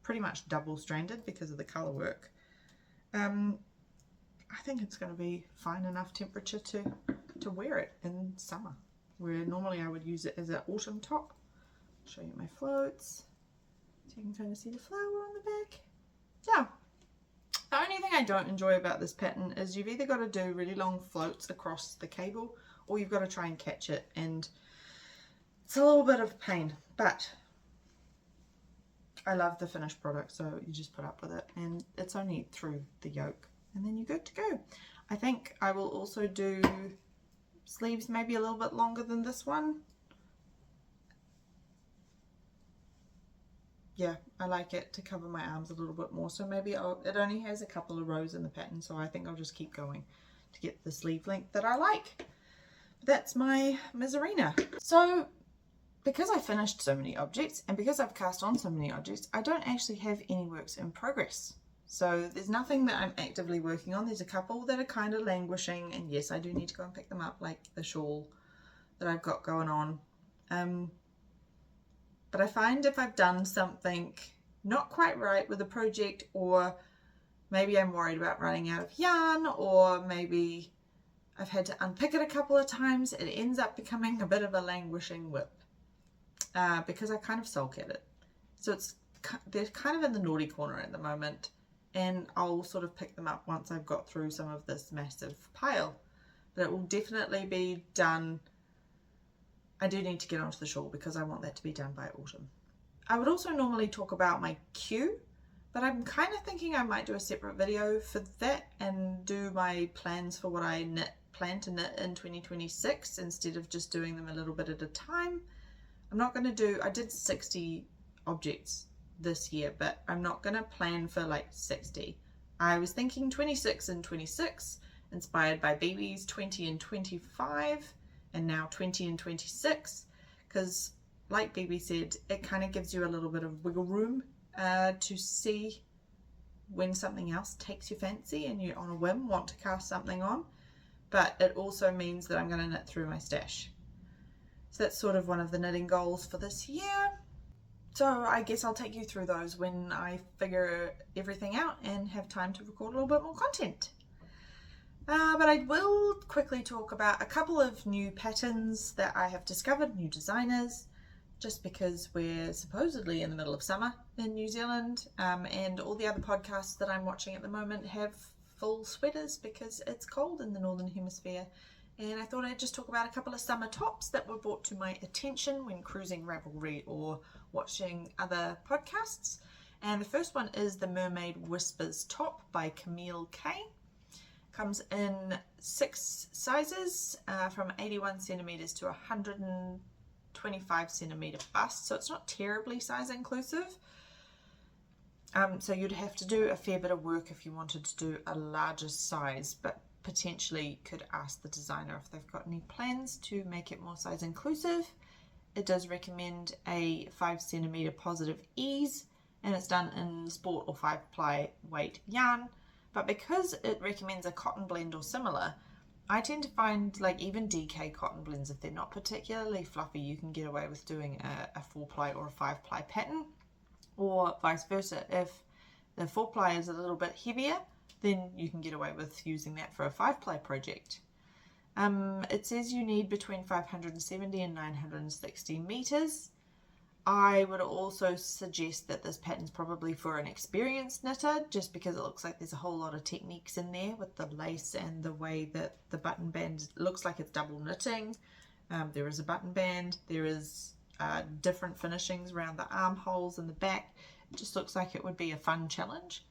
pretty much double stranded because of the colour work, I think it's going to be fine enough temperature to wear it in summer, where normally I would use it as an autumn top. I'll show you my floats so you can kind of see the flower on the back. Yeah, the only thing I don't enjoy about this pattern is you've either got to do really long floats across the cable, or you've got to try and catch it, and it's a little bit of pain, but I love the finished product, so you just put up with it, and it's only through the yoke and then you're good to go. I think I will also do sleeves maybe a little bit longer than this one. Yeah, I like it to cover my arms a little bit more, so maybe it only has a couple of rows in the pattern, so I think I'll just keep going to get the sleeve length that I like. That's my Misurina. So because I finished so many objects and because I've cast on so many objects, I don't actually have any works in progress. So there's nothing that I'm actively working on. There's a couple that are kind of languishing, and yes, I do need to go and pick them up, like the shawl that I've got going on. But I find if I've done something not quite right with a project, or maybe I'm worried about running out of yarn, or maybe I've had to unpick it a couple of times, it ends up becoming a bit of a languishing whip. Because I kind of sulk at it. So they're kind of in the naughty corner at the moment, and I'll sort of pick them up once I've got through some of this massive pile. But it will definitely be done. I do need to get onto the shawl because I want that to be done by autumn. I would also normally talk about my queue, but I'm kind of thinking I might do a separate video for that and do my plans for what I plan to knit in 2026 instead of just doing them a little bit at a time. I'm not going to do, I did 60 objects this year, but I'm not going to plan for like 60. I was thinking 26 and 26, inspired by Bibi's 20 and 25, and now 20 and 26, because like Bibi said, it kind of gives you a little bit of wiggle room to see when something else takes your fancy and you on a whim want to cast something on, but it also means that I'm going to knit through my stash. So that's sort of one of the knitting goals for this year. So I guess I'll take you through those when I figure everything out and have time to record a little bit more content. But I will quickly talk about a couple of new patterns that I have discovered, new designers, just because we're supposedly in the middle of summer in New Zealand, and all the other podcasts that I'm watching at the moment have full sweaters because it's cold in the Northern Hemisphere. And I thought I'd just talk about a couple of summer tops that were brought to my attention when cruising Ravelry or watching other podcasts. And the first one is the Mermaid Whispers top by Camille K. Comes in 6 sizes, from 81 centimeters to 125 centimeter bust, so it's not terribly size inclusive. So you'd have to do a fair bit of work if you wanted to do a larger size, but potentially could ask the designer if they've got any plans to make it more size inclusive. It does recommend a 5 centimeter positive ease, and it's done in sport or 5-ply weight yarn. But because it recommends a cotton blend or similar, I tend to find like even DK cotton blends, if they're not particularly fluffy, you can get away with doing a 4-ply or a 5-ply pattern, or vice versa. If the 4-ply is a little bit heavier, then you can get away with using that for a 5-ply project. It says you need between 570 and 960 meters. I would also suggest that this pattern's probably for an experienced knitter, just because it looks like there's a whole lot of techniques in there with the lace and the way that the button band looks like it's double knitting. There is a button band, there is different finishings around the armholes and the back. It just looks like it would be a fun challenge,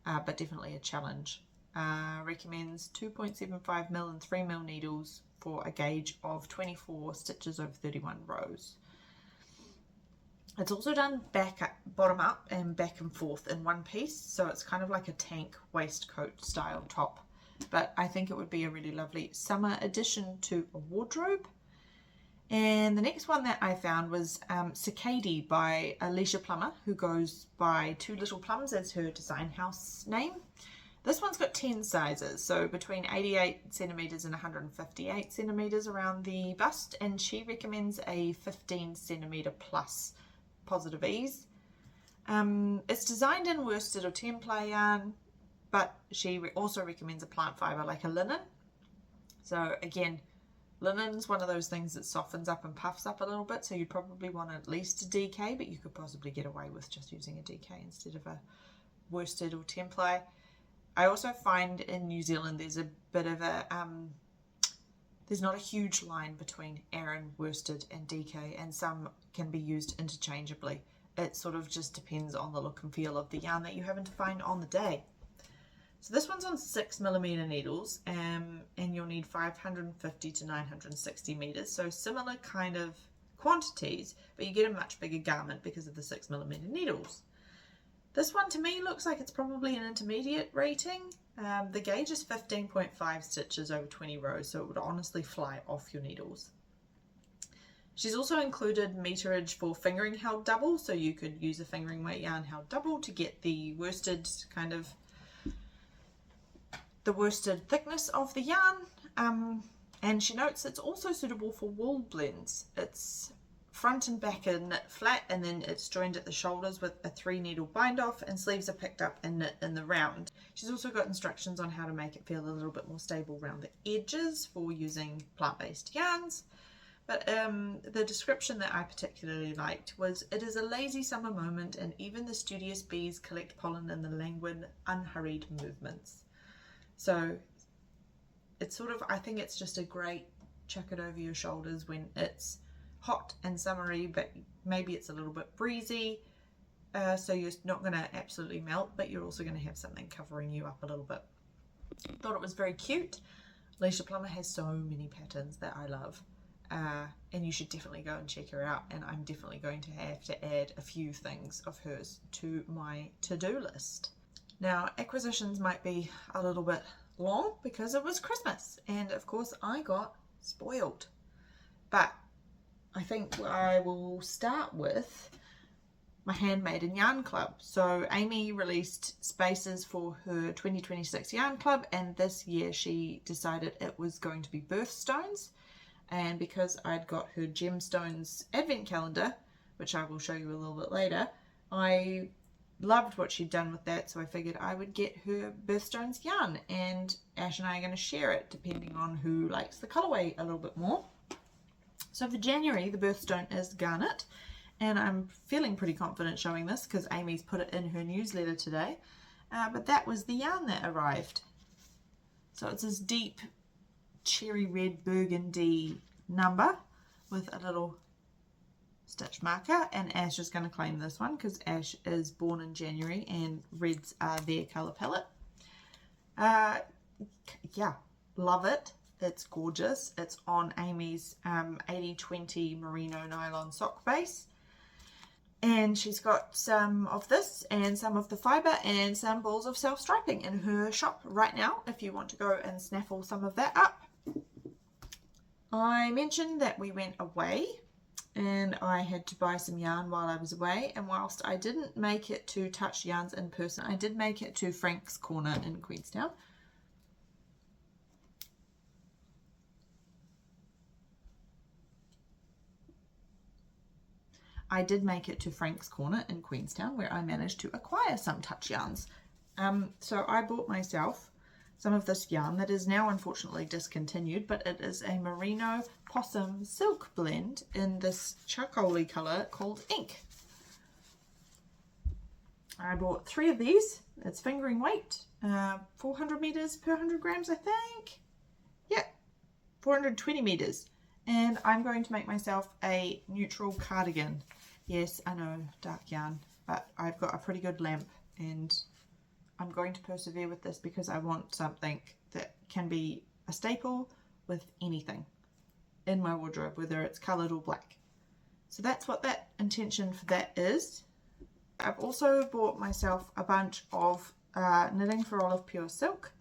but definitely a challenge. Recommends 2.75 mil and 3 mil needles for a gauge of 24 stitches over 31 rows. It's also done bottom up and back and forth in one piece, so it's kind of like a tank waistcoat style top, but I think it would be a really lovely summer addition to a wardrobe. And the next one that I found was Cicady by Alicia Plummer, who goes by Two Little Plums as her design house name. This one's got 10 sizes, so between 88 centimeters and 158 centimeters around the bust, and she recommends a 15 centimeter plus positive ease. It's designed in worsted or 10-ply yarn, but she also recommends a plant fiber like a linen. So again, linen's one of those things that softens up and puffs up a little bit, so you'd probably want at least a DK, but you could possibly get away with just using a DK instead of a worsted or 10-ply. I also find in New Zealand there's a bit of a there's not a huge line between Aran, worsted and DK, and some can be used interchangeably. It sort of just depends on the look and feel of the yarn that you happen to find on the day. So this one's on 6mm needles, and you'll need 550 to 960 meters, so similar kind of quantities, but you get a much bigger garment because of the 6mm needles. This one to me looks like it's probably an intermediate rating. The gauge is 15.5 stitches over 20 rows, so it would honestly fly off your needles. She's also included meterage for fingering held double, so you could use a fingering weight yarn held double to get the worsted kind of the worsted thickness of the yarn. And she notes it's also suitable for wool blends. It's front and back are knit flat, and then it's joined at the shoulders with a 3-needle bind off, and sleeves are picked up and knit in the round. She's also got instructions on how to make it feel a little bit more stable around the edges for using plant-based yarns. But the description that I particularly liked was, it is a lazy summer moment and even the studious bees collect pollen in the languid, unhurried movements. So it's sort of, I think it's just a great chuck it over your shoulders when it's hot and summery, but maybe it's a little bit breezy, so you're not going to absolutely melt, but you're also going to have something covering you up a little bit. Thought it was very cute. Alicia Plummer has so many patterns that I love, and you should definitely go and check her out, and I'm definitely going to have to add a few things of hers to my to-do list. Now, acquisitions might be a little bit long because it was Christmas, and of course I got spoiled, but I think I will start with my Handmaiden Yarn Club. So Amy released spaces for her 2026 Yarn Club, and this year she decided it was going to be birthstones. And because I'd got her Gemstones Advent Calendar, which I will show you a little bit later, I loved what she'd done with that, so I figured I would get her birthstones yarn, and Ash and I are going to share it depending on who likes the colorway a little bit more. So for January, the birthstone is Garnet, and I'm feeling pretty confident showing this because Amy's put it in her newsletter today. But that was the yarn that arrived. So it's this deep cherry red burgundy number with a little stitch marker, and Ash is going to claim this one because Ash is born in January and reds are their colour palette. Yeah, love it. It's gorgeous. It's on Amy's 80/20 merino nylon sock base, and she's got some of this and some of the fibre and some balls of self-striping in her shop right now if you want to go and snaffle some of that up. I mentioned that we went away and I had to buy some yarn while I was away, and whilst I didn't make it to Touch Yarns in person, I did make it to Frank's Corner in Queenstown. Where I managed to acquire some Touch Yarns. So I bought myself some of this yarn that is now unfortunately discontinued, but it is a Merino Possum silk blend in this charcoaly colour called Ink. I bought 3 of these. It's fingering weight, 400 meters per 100 grams, I think. Yeah, 420 meters. And I'm going to make myself a neutral cardigan. Yes, I know, dark yarn, but I've got a pretty good lamp and I'm going to persevere with this because I want something that can be a staple with anything in my wardrobe, whether it's coloured or black. So that's what that intention for that is. I've also bought myself a bunch of knitting for olive pure silk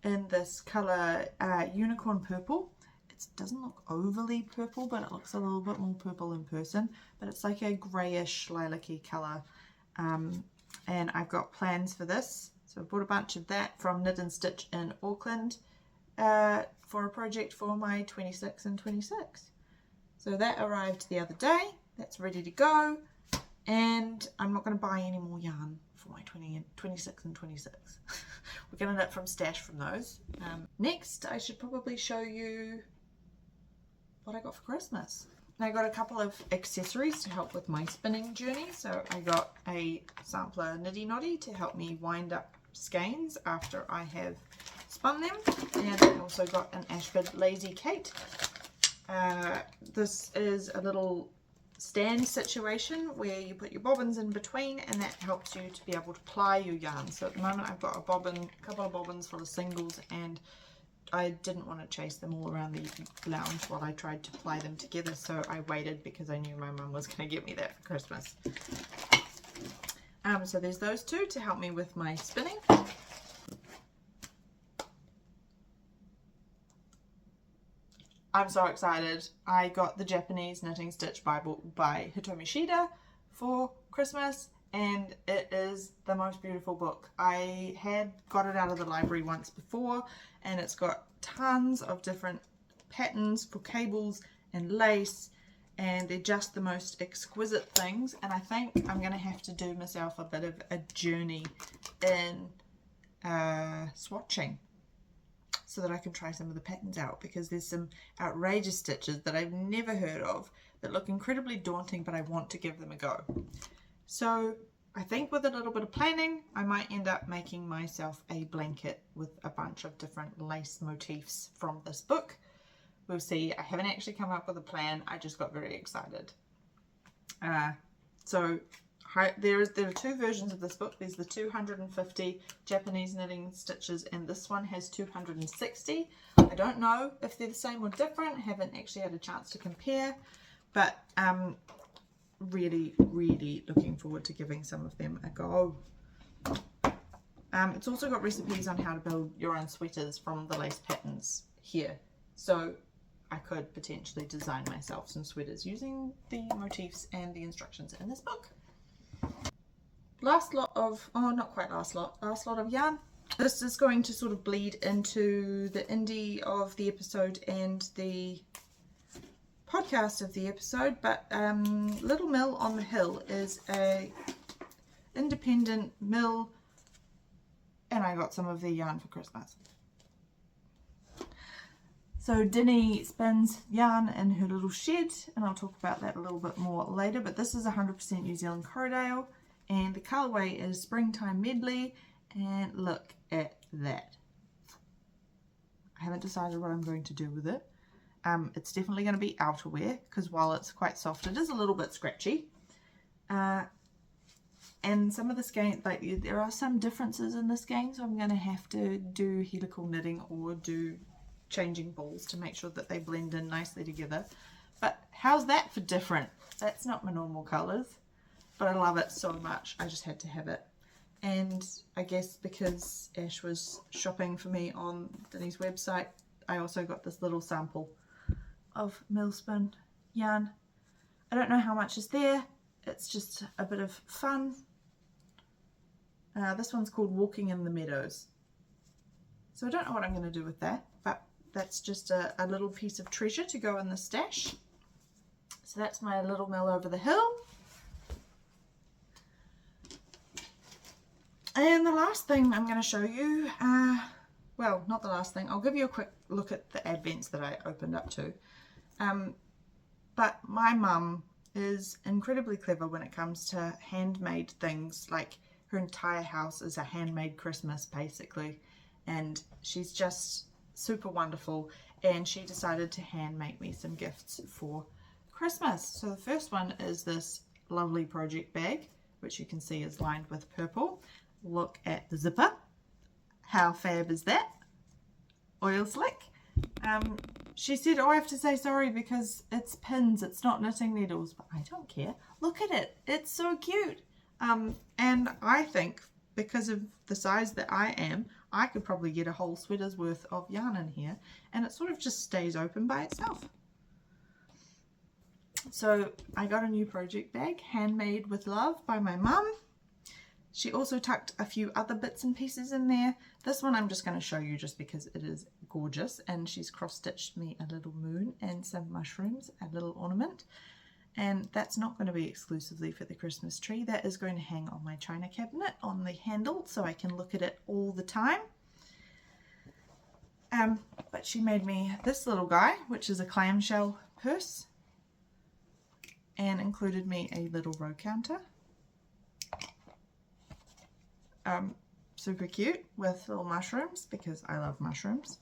in this colour unicorn purple. It doesn't look overly purple, but it looks a little bit more purple in person, but it's like a greyish lilac-y colour. And I've got plans for this, so I bought a bunch of that from Knit and Stitch in Auckland for a project for my 26 and 26. So that arrived the other day. That's ready to go, and I'm not going to buy any more yarn for my 26 and 26. We're going to knit from stash from those. Next, I should probably show you what I got for Christmas. I got a couple of accessories to help with my spinning journey. So I got a sampler Knitty Knotty to help me wind up skeins after I have spun them. And I also got an Ashford Lazy Kate. This is a little stand situation where you put your bobbins in between, and that helps you to be able to ply your yarn. So at the moment I've got a couple of bobbins for the singles, and I didn't want to chase them all around the lounge while I tried to ply them together, so I waited because I knew my mum was going to get me that for Christmas. So there's those two to help me with my spinning. I'm so excited. I got the Japanese Knitting Stitch Bible by Hitomi Shida for Christmas, and it is the most beautiful book. I had got it out of the library once before, and it's got tons of different patterns for cables and lace, and they're just the most exquisite things. And I think I'm going to have to do myself a bit of a journey in swatching so that I can try some of the patterns out, because there's some outrageous stitches that I've never heard of that look incredibly daunting, but I want to give them a go. So I think with a little bit of planning, I might end up making myself a blanket with a bunch of different lace motifs from this book. We'll see. I haven't actually come up with a plan. I just got very excited. There are 2 versions of this book. There's the 250 Japanese knitting stitches, and this one has 260. I don't know if they're the same or different. I haven't actually had a chance to compare, but really looking forward to giving some of them a go. It's also got recipes on how to build your own sweaters from the lace patterns here, so I could potentially design myself some sweaters using the motifs and the instructions in this book. Last lot of yarn. This is going to sort of bleed into the indie of the episode and the podcast of the episode, but Little Mill on the Hill is a independent mill, and I got some of their yarn for Christmas. So Dinie spins yarn in her little shed, and I'll talk about that a little bit more later, but this is 100% New Zealand Corriedale, and the colourway is Springtime Medley, and look at that. I haven't decided what I'm going to do with it. It's definitely going to be outerwear, because while it's quite soft, it is a little bit scratchy. And some of the skein, like there are some differences in the skein, so I'm going to have to do helical knitting or do changing balls to make sure that they blend in nicely together. But how's that for different? That's not my normal colours, but I love it so much, I just had to have it. And I guess because Ash was shopping for me on Dinie's website, I also got this little sample of millspin yarn. I don't know how much is there, it's just a bit of fun. This one's called Walking in the Meadows. So I don't know what I'm going to do with that, but that's just a little piece of treasure to go in the stash. So that's my little mill over the hill. And the last thing I'm going to show you, well, not the last thing, I'll give you a quick look at the advents that I opened up to. But my mum is incredibly clever when it comes to handmade things. Like her entire house is a handmade Christmas basically, and she's just super wonderful, and she decided to hand make me some gifts for Christmas. So the first one is this lovely project bag, which you can see is lined with purple. Look at the zipper, how fab is that? Oil slick. She said, oh, I have to say sorry because it's pins, it's not knitting needles, but I don't care. Look at it, it's so cute. And I think because of the size that I am, I could probably get a whole sweater's worth of yarn in here, and it sort of just stays open by itself. So I got a new project bag, handmade with love by my mum. She also tucked a few other bits and pieces in there. This one I'm just going to show you just because it is gorgeous, and she's cross-stitched me a little moon and some mushrooms, a little ornament. And that's not going to be exclusively for the Christmas tree. That is going to hang on my china cabinet on the handle so I can look at it all the time. But she made me this little guy, which is a clamshell purse, and included me a little row counter. Super cute with little mushrooms because I love mushrooms.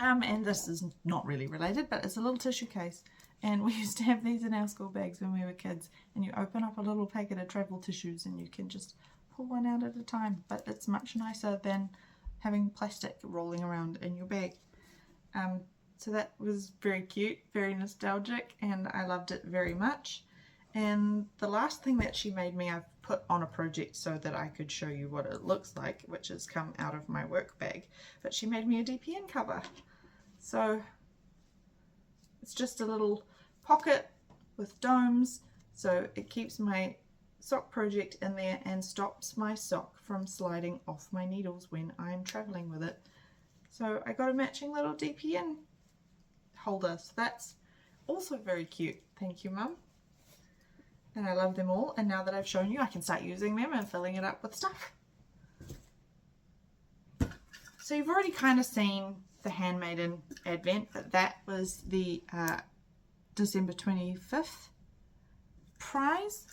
And this is not really related, but it's a little tissue case. And we used to have these in our school bags when we were kids, and you open up a little packet of travel tissues and you can just pull one out at a time, but it's much nicer than having plastic rolling around in your bag. So that was very cute, very nostalgic, and I loved it very much. And the last thing that she made me, I've put on a project so that I could show you what it looks like, which has come out of my work bag, but she made me a DPN cover. So it's just a little pocket with domes, so it keeps my sock project in there and stops my sock from sliding off my needles when I'm traveling with it. So I got a matching little DPN holder, so that's also very cute. Thank you, Mum. And I love them all, and now that I've shown you, I can start using them and filling it up with stuff. So you've already kind of seen the Handmaiden Advent, but that was the December 25th prize.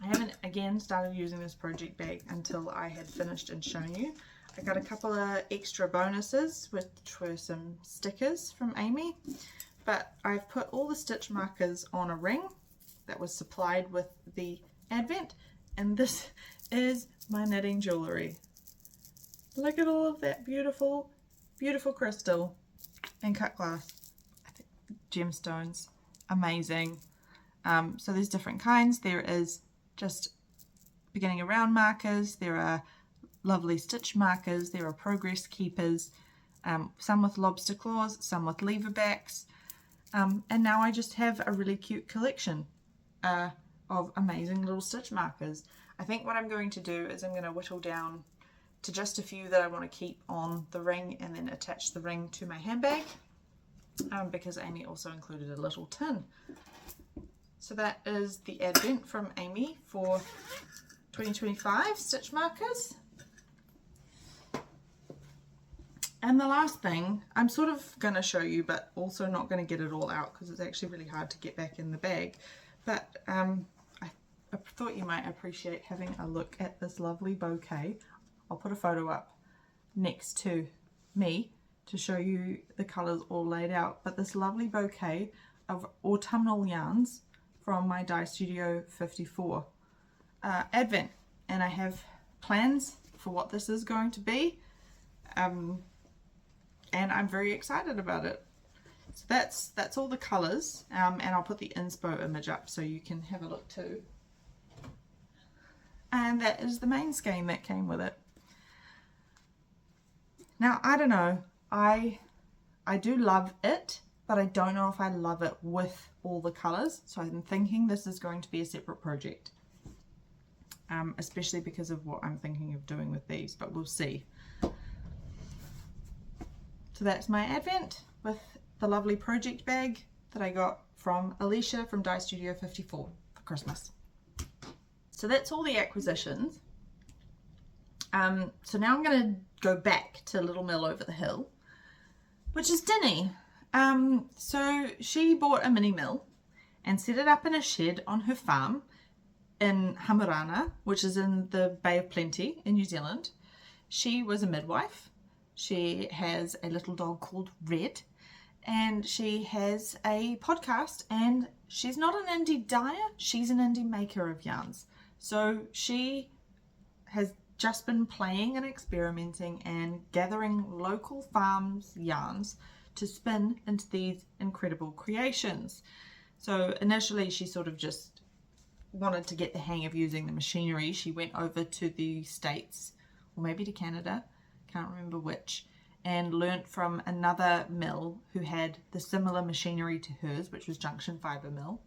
I haven't again started using this project bag until I had finished and shown you. I got a couple of extra bonuses, which were some stickers from Amy, but I've put all the stitch markers on a ring that was supplied with the Advent, and this is my knitting jewellery. Look at all of that beautiful, beautiful crystal and cut glass. Gemstones, amazing. So there's different kinds. There is just beginning around markers, there are lovely stitch markers, there are progress keepers, some with lobster claws, some with lever backs, and now I just have a really cute collection of amazing little stitch markers. I think what I'm going to do is I'm going to whittle down to just a few that I want to keep on the ring and then attach the ring to my handbag, because Amy also included a little tin. So that is the Advent from Amy for 2025 stitch markers. And the last thing, I'm sort of going to show you, but also not going to get it all out because it's actually really hard to get back in the bag. But I thought you might appreciate having a look at this lovely bouquet. I'll put a photo up next to me to show you the colours all laid out. But this lovely bouquet of autumnal yarns from my Dye Studio 54 Advent. And I have plans for what this is going to be. And I'm very excited about it. So that's all the colours, and I'll put the inspo image up so you can have a look too. And that is the main skein that came with it. Now, I don't know, I do love it, but I don't know if I love it with all the colours. So I'm thinking this is going to be a separate project, especially because of what I'm thinking of doing with these, but we'll see. So that's my Advent with the lovely project bag that I got from Alicia from Dye Studio 54 for Christmas. So that's all the acquisitions. So now I'm going to go back to Little Mill over the hill, which is Dinie. So she bought a mini mill and set it up in a shed on her farm in Hamurana, which is in the Bay of Plenty in New Zealand. She was a midwife. She has a little dog called Red, and she has a podcast, and she's not an indie dyer, she's an indie maker of yarns. So she has just been playing and experimenting and gathering local farms yarns to spin into these incredible creations. So initially she sort of just wanted to get the hang of using the machinery. She went over to the States, or maybe to Canada, can't remember which, and learnt from another mill who had the similar machinery to hers, which was Junction Fibre Mill.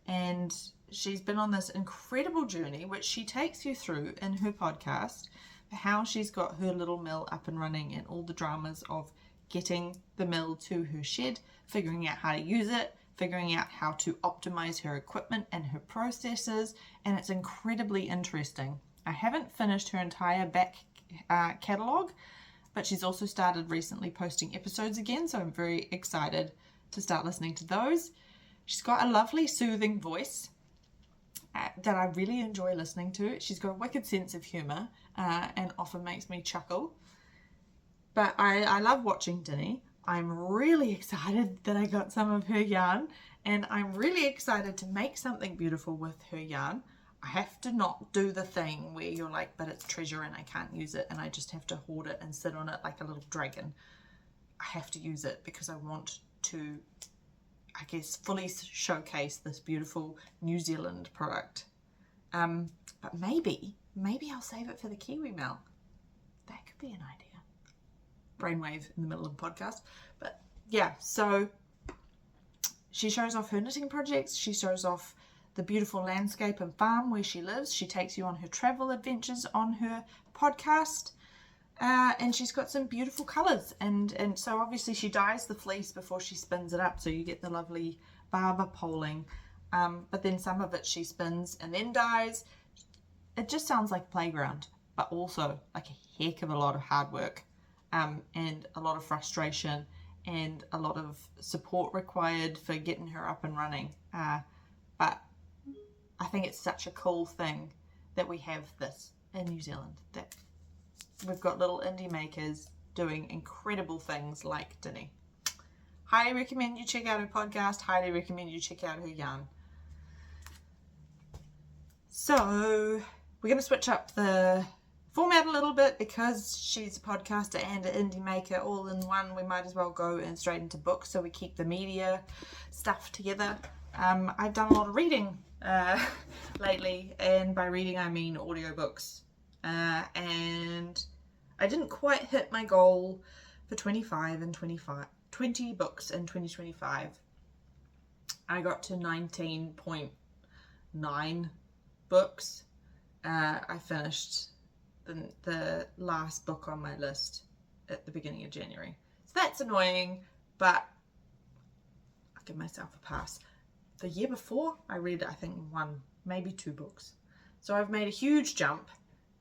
And she's been on this incredible journey, which she takes you through in her podcast, for how she's got her little mill up and running and all the dramas of getting the mill to her shed, figuring out how to use it, figuring out how to optimize her equipment and her processes, and it's incredibly interesting. I haven't finished her entire back catalogue, but she's also started recently posting episodes again, so I'm very excited to start listening to those. She's got a lovely soothing voice that I really enjoy listening to. She's got a wicked sense of humour and often makes me chuckle. But I love watching Dinie. I'm really excited that I got some of her yarn, and I'm really excited to make something beautiful with her yarn. I have to not do the thing where you're like, but it's treasure and I can't use it and I just have to hoard it and sit on it like a little dragon. I have to use it because I want to, I guess, fully showcase this beautiful New Zealand product. But maybe I'll save it for the Kiwi Mail. That could be an idea. Brainwave in the middle of the podcast. But yeah, so she shows off her knitting projects. She shows off the beautiful landscape and farm where she lives. She takes you on her travel adventures on her podcast. And she's got some beautiful colours. And so obviously she dyes the fleece before she spins it up. So you get the lovely barber poling. But then some of it she spins and then dyes. It just sounds like a playground, but also like a heck of a lot of hard work. And a lot of frustration and a lot of support required for getting her up and running. But I think it's such a cool thing that we have this in New Zealand, that we've got little indie makers doing incredible things like Dinie. Highly recommend you check out her podcast. Highly recommend you check out her yarn. So we're going to switch up the format a little bit because she's a podcaster and an indie maker all in one. We might as well go in straight into books so we keep the media stuff together. I've done a lot of reading lately, and by reading I mean audiobooks, and I didn't quite hit my goal for 20 books in 2025. I got to 19.9 books. I finished the last book on my list at the beginning of January. So that's annoying, but I'll give myself a pass. The year before, I read, I think, 1, maybe 2 books. So I've made a huge jump,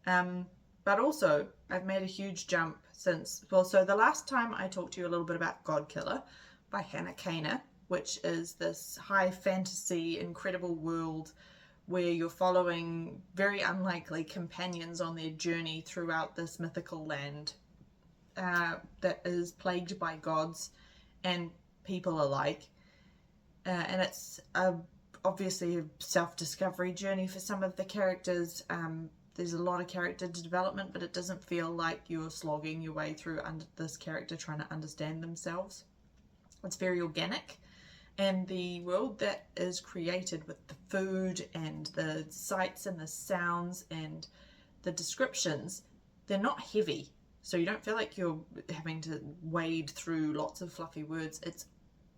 but also I've made a huge jump since, well, so the last time I talked to you a little bit about GodKiller by Hannah Kaner, which is this high fantasy, incredible world where you're following very unlikely companions on their journey throughout this mythical land that is plagued by gods and people alike. And it's obviously a self-discovery journey for some of the characters. There's a lot of character development, but it doesn't feel like you're slogging your way through this character trying to understand themselves. It's very organic, and the world that is created with the food and the sights and the sounds and the descriptions, they're not heavy, so you don't feel like you're having to wade through lots of fluffy words. It's,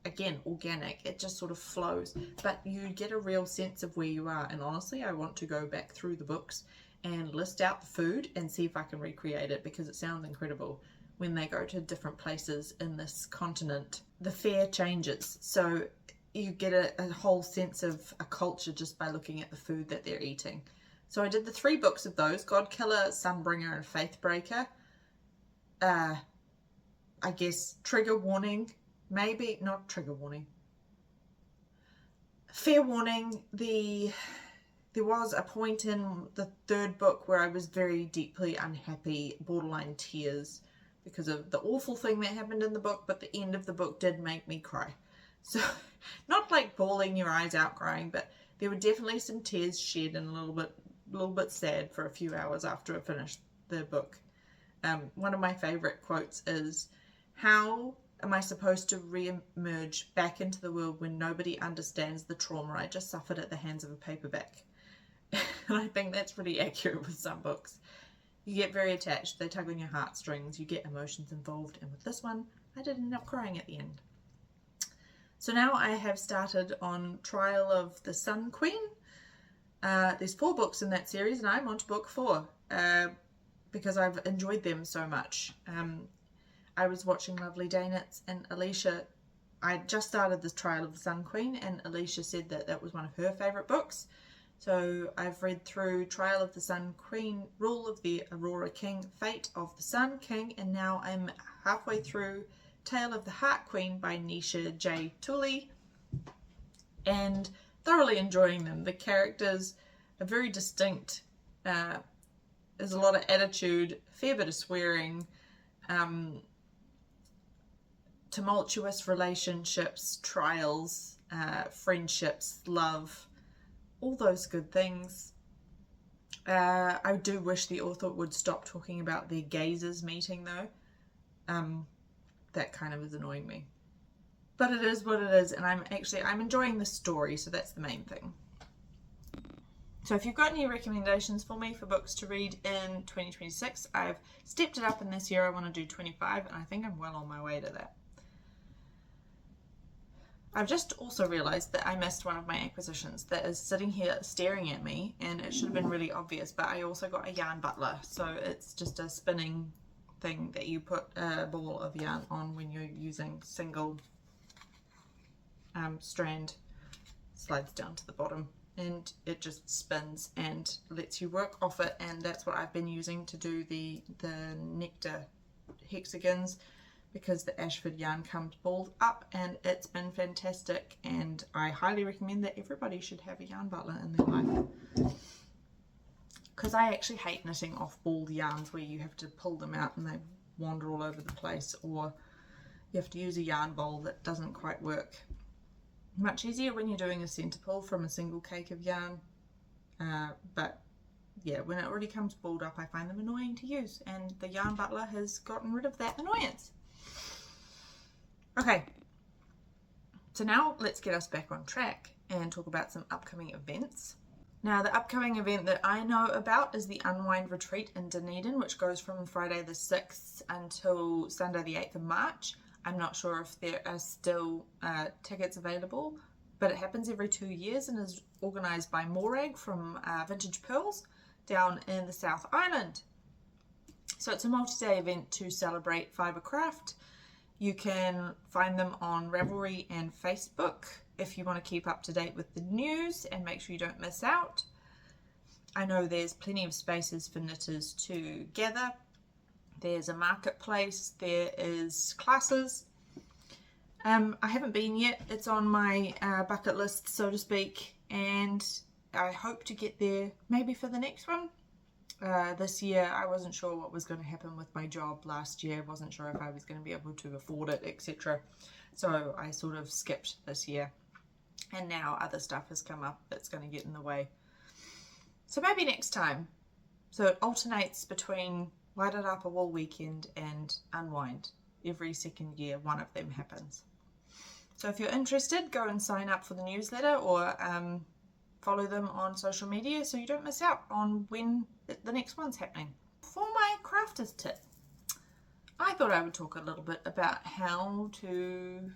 again, organic. It just sort of flows, but you get a real sense of where you are. And honestly, I want to go back through the books and list out the food and see if I can recreate it, because it sounds incredible when they go to different places in this continent. The fare changes, so you get a whole sense of a culture just by looking at the food that they're eating. So I did the 3 books of those: GodKiller, Sunbringer, and Faithbreaker. I guess trigger warning, maybe not trigger warning. Fair warning, there was a point in the 3rd book where I was very deeply unhappy, borderline tears, because of the awful thing that happened in the book, but the end of the book did make me cry. So, not like bawling your eyes out crying, but there were definitely some tears shed and a little bit sad for a few hours after I finished the book. One of my favourite quotes is, "How am I supposed to re-emerge back into the world when nobody understands the trauma I just suffered at the hands of a paperback?" And I think that's pretty accurate with some books. You get very attached, they tug on your heartstrings, you get emotions involved, and with this one, I did end up crying at the end. So now I have started on Trial of the Sun Queen. There's 4 books in that series, and I'm on to book 4, because I've enjoyed them so much. I was watching Lovely Daynits, and Alicia, I just started this Trial of the Sun Queen, and Alicia said that that was one of her favourite books. So I've read through Trial of the Sun Queen, Rule of the Aurora King, Fate of the Sun King, and now I'm halfway through Tale of the Heart Queen by Nisha J. Tooley, and thoroughly enjoying them. The characters are very distinct. There's a lot of attitude, a fair bit of swearing, tumultuous relationships, trials, friendships, love, all those good things. I do wish the author would stop talking about their gazers meeting though. That kind of is annoying me. But it is what it is, and I'm enjoying the story, so that's the main thing. So if you've got any recommendations for me for books to read in 2026, I've stepped it up in this year. I want to do 25, and I think I'm well on my way to that. I've just also realised that I missed one of my acquisitions that is sitting here staring at me, and it should have been really obvious, but I also got a yarn butler. So it's just a spinning thing that you put a ball of yarn on when you're using single strand, slides down to the bottom, and it just spins and lets you work off it, and that's what I've been using to do the Nectar hexagons, because the Ashford yarn comes balled up, and it's been fantastic, and I highly recommend that everybody should have a yarn butler in their life, because I actually hate knitting off balled yarns where you have to pull them out and they wander all over the place, or you have to use a yarn bowl that doesn't quite work. Much easier when you're doing a centre pull from a single cake of yarn, but yeah, when it already comes balled up, I find them annoying to use, and the yarn butler has gotten rid of that annoyance. Okay, so now let's get us back on track and talk about some upcoming events. Now, the upcoming event that I know about is the Unwind Retreat in Dunedin, which goes from Friday the 6th until Sunday the 8th of March. I'm not sure if there are still tickets available, but it happens every 2 years and is organised by Morag from Vintage Pearls down in the South Island. So it's a multi-day event to celebrate fibercraft. You can find them on Ravelry and Facebook if you want to keep up to date with the news and make sure you don't miss out. I know there's plenty of spaces for knitters to gather. there's a marketplace, there is classes. I haven't been yet. It's on my bucket list, so to speak, and I hope to get there maybe for the next one. This year I wasn't sure what was going to happen with my job last year. I wasn't sure if I was going to be able to afford it, etc. So I sort of skipped this year, and now other stuff has come up that's going to get in the way. So maybe next time. So it alternates between Wairarapa Wool Weekend and Unwind. Every second year one of them happens. So if you're interested, go and sign up for the newsletter, or follow them on social media so you don't miss out on when the next one's happening. For my crafter's tip, I thought I would talk a little bit about how to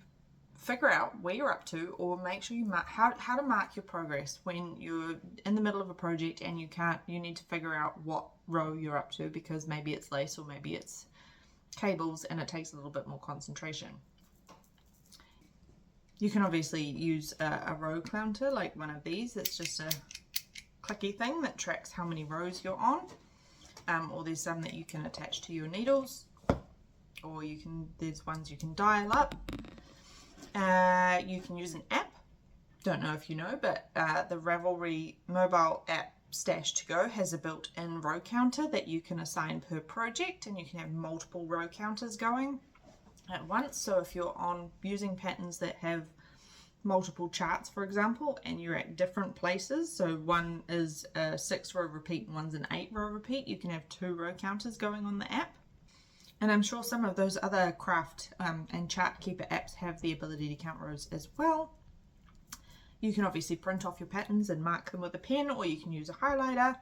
figure out where you're up to, or make sure you mark how to mark your progress when you're in the middle of a project and you need to figure out what row you're up to, because maybe it's lace or maybe it's cables and it takes a little bit more concentration. You can obviously use a row counter like one of these. It's just a clicky thing that tracks how many rows you're on, or there's some that you can attach to your needles, or there's ones you can dial up. You can use an app. Don't know if you know, but the Ravelry mobile app Stash to Go has a built-in row counter that you can assign per project, and you can have multiple row counters going at once. So if you're using patterns that have multiple charts, for example, and you're at different places, so one is a 6-row repeat and one's an 8-row repeat, you can have 2 row counters going on the app. And I'm sure some of those other craft and chart keeper apps have the ability to count rows as well. You can obviously print off your patterns and mark them with a pen, or you can use a highlighter.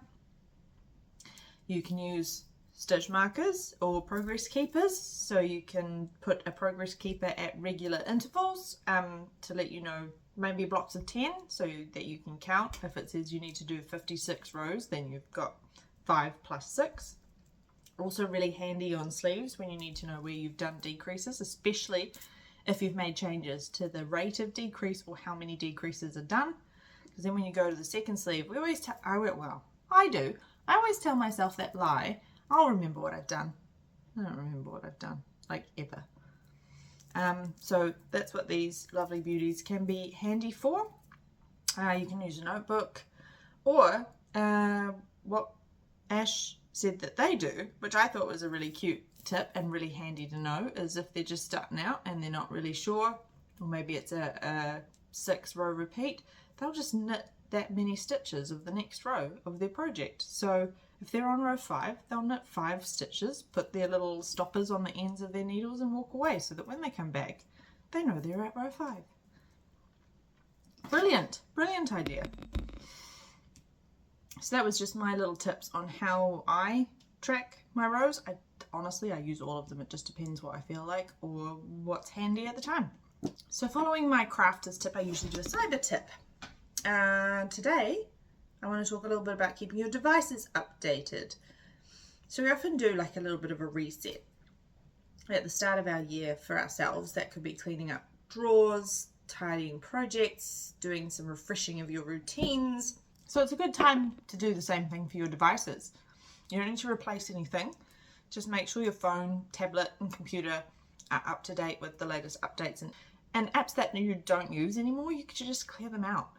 You can use stitch markers or progress keepers, so you can put a progress keeper at regular intervals to let you know, maybe blocks of 10, so that you can count. If it says you need to do 56 rows, then you've got 5 plus 6. Also really handy on sleeves when you need to know where you've done decreases, especially if you've made changes to the rate of decrease or how many decreases are done, because then when you go to the second sleeve, I always tell myself that lie. I'll remember what I've done. I don't remember what I've done, like, ever. So that's what these lovely beauties can be handy for. You can use a notebook, or what Ash said that they do, which I thought was a really cute tip and really handy to know, is if they're just starting out and they're not really sure, or maybe it's a 6-row repeat, they'll just knit that many stitches of the next row of their project. So if they're on row 5, they'll knit 5 stitches, put their little stoppers on the ends of their needles and walk away, so that when they come back, they know they're at row 5. Brilliant, brilliant idea. So that was just my little tips on how I track my rows. Honestly, I use all of them. It just depends what I feel like or what's handy at the time. So following my crafter's tip, I usually do a cyber tip. Today, I want to talk a little bit about keeping your devices updated. So we often do like a little bit of a reset at the start of our year for ourselves. That could be cleaning up drawers, tidying projects, doing some refreshing of your routines. So it's a good time to do the same thing for your devices. You don't need to replace anything. Just make sure your phone, tablet and computer are up to date with the latest updates, and apps that you don't use anymore, you could just clear them out,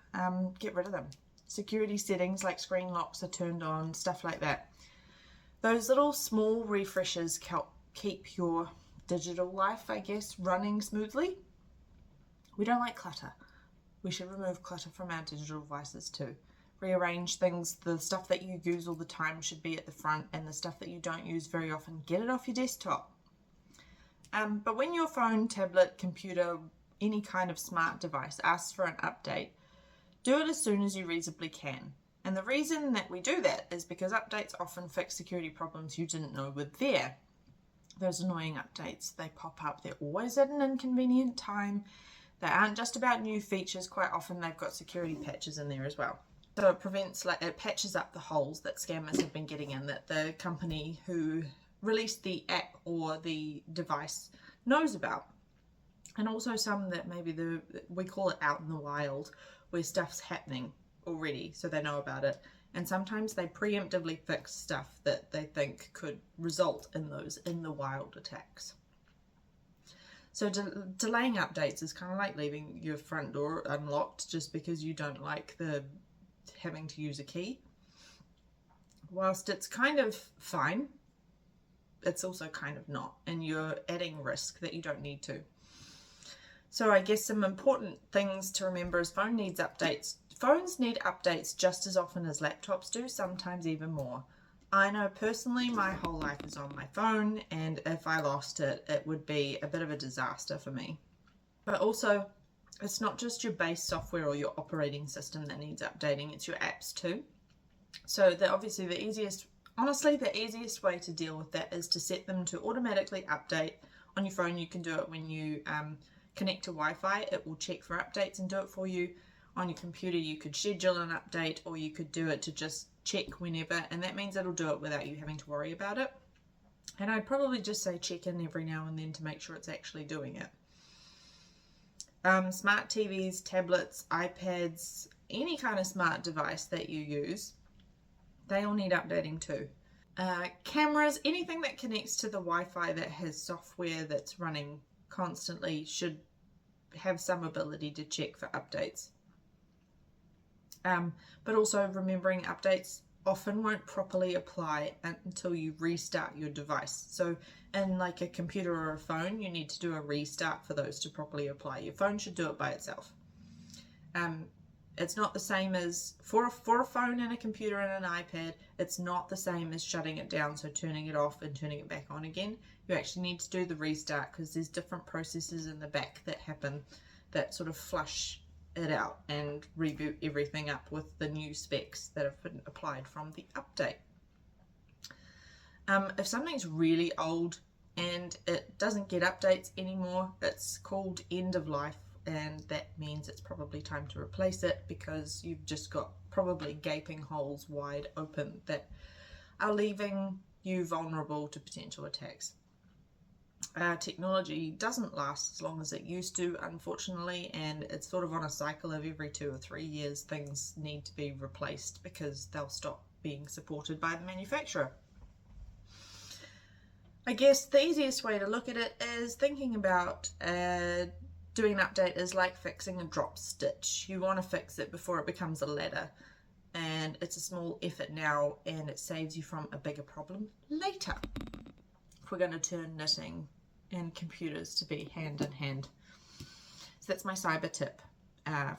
get rid of them. Security settings like screen locks are turned on, stuff like that. Those little small refreshes help keep your digital life, I guess, running smoothly. We don't like clutter. We should remove clutter from our digital devices too. Rearrange things. The stuff that you use all the time should be at the front, and the stuff that you don't use very often, get it off your desktop. But when your phone, tablet, computer, any kind of smart device asks for an update, do it as soon as you reasonably can. And the reason that we do that is because updates often fix security problems you didn't know were there. Those annoying updates, they pop up. They're always at an inconvenient time. They aren't just about new features. Quite often they've got security patches in there as well. So it patches up the holes that scammers have been getting in, that the company who released the app or the device knows about. And also some that maybe we call it out in the wild, where stuff's happening already, so they know about it And sometimes they preemptively fix stuff that they think could result in those in the wild attacks. So delaying updates is kind of like leaving your front door unlocked just because you don't like having to use a key. Whilst it's kind of fine, it's also kind of not, and you're adding risk that you don't need to. So I guess some important things to remember is phone needs updates. Phones need updates just as often as laptops do, sometimes even more. I know personally my whole life is on my phone, and if I lost it, it would be a bit of a disaster for me. But also, it's not just your base software or your operating system that needs updating, it's your apps too. So obviously the easiest way to deal with that is to set them to automatically update. On your phone you can do it when you connect to Wi-Fi, it will check for updates and do it for you. On your computer you could schedule an update, or you could do it to just check whenever, and that means it'll do it without you having to worry about it. And I'd probably just say check in every now and then to make sure it's actually doing it. Smart TVs, tablets, iPads, any kind of smart device that you use, they all need updating too. Cameras, anything that connects to the Wi-Fi that has software that's running constantly should have some ability to check for updates. But also remembering updates often won't properly apply until you restart your device. So in like a computer or a phone, you need to do a restart for those to properly apply. Your phone should do it by itself. It's not the same as for a phone and a computer and an iPad, it's not the same as shutting it down, so turning it off and turning it back on again. You actually need to do the restart because there's different processes in the back that happen that sort of flush it out and reboot everything up with the new specs that have been applied from the update. If something's really old and it doesn't get updates anymore, it's called end of life, and that means it's probably time to replace it because you've just got probably gaping holes wide open that are leaving you vulnerable to potential attacks. Technology doesn't last as long as it used to, unfortunately, and it's sort of on a cycle of every 2 or 3 years things need to be replaced because they'll stop being supported by the manufacturer. I guess the easiest way to look at it is thinking about doing an update is like fixing a drop stitch. You want to fix it before it becomes a ladder, and it's a small effort now and it saves you from a bigger problem later. If we're going to turn knitting and computers to be hand in hand. So that's my cyber tip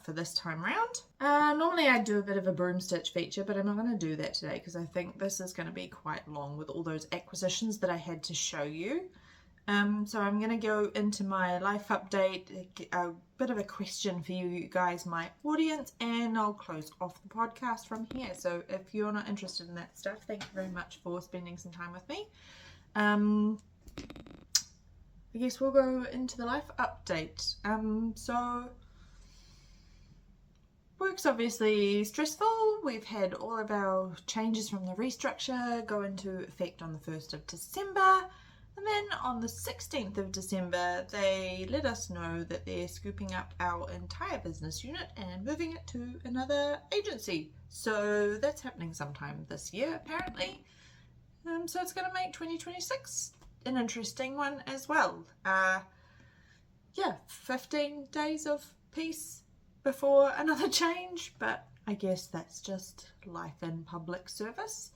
for this time round. Normally I do a bit of a broom stitch feature, but I'm not going to do that today because I think this is going to be quite long with all those acquisitions that I had to show you. So I'm going to go into my life update, a bit of a question for you guys, my audience, and I'll close off the podcast from here. So if you're not interested in that stuff, thank you very much for spending some time with me. I guess we'll go into the life update. So work's obviously stressful. We've had all of our changes from the restructure go into effect on the 1st of December. And then on the 16th of December, they let us know that they're scooping up our entire business unit and moving it to another agency. So that's happening sometime this year, apparently. So it's going to make 2026 an interesting one as well. 15 days of peace before another change, but I guess that's just life in public service.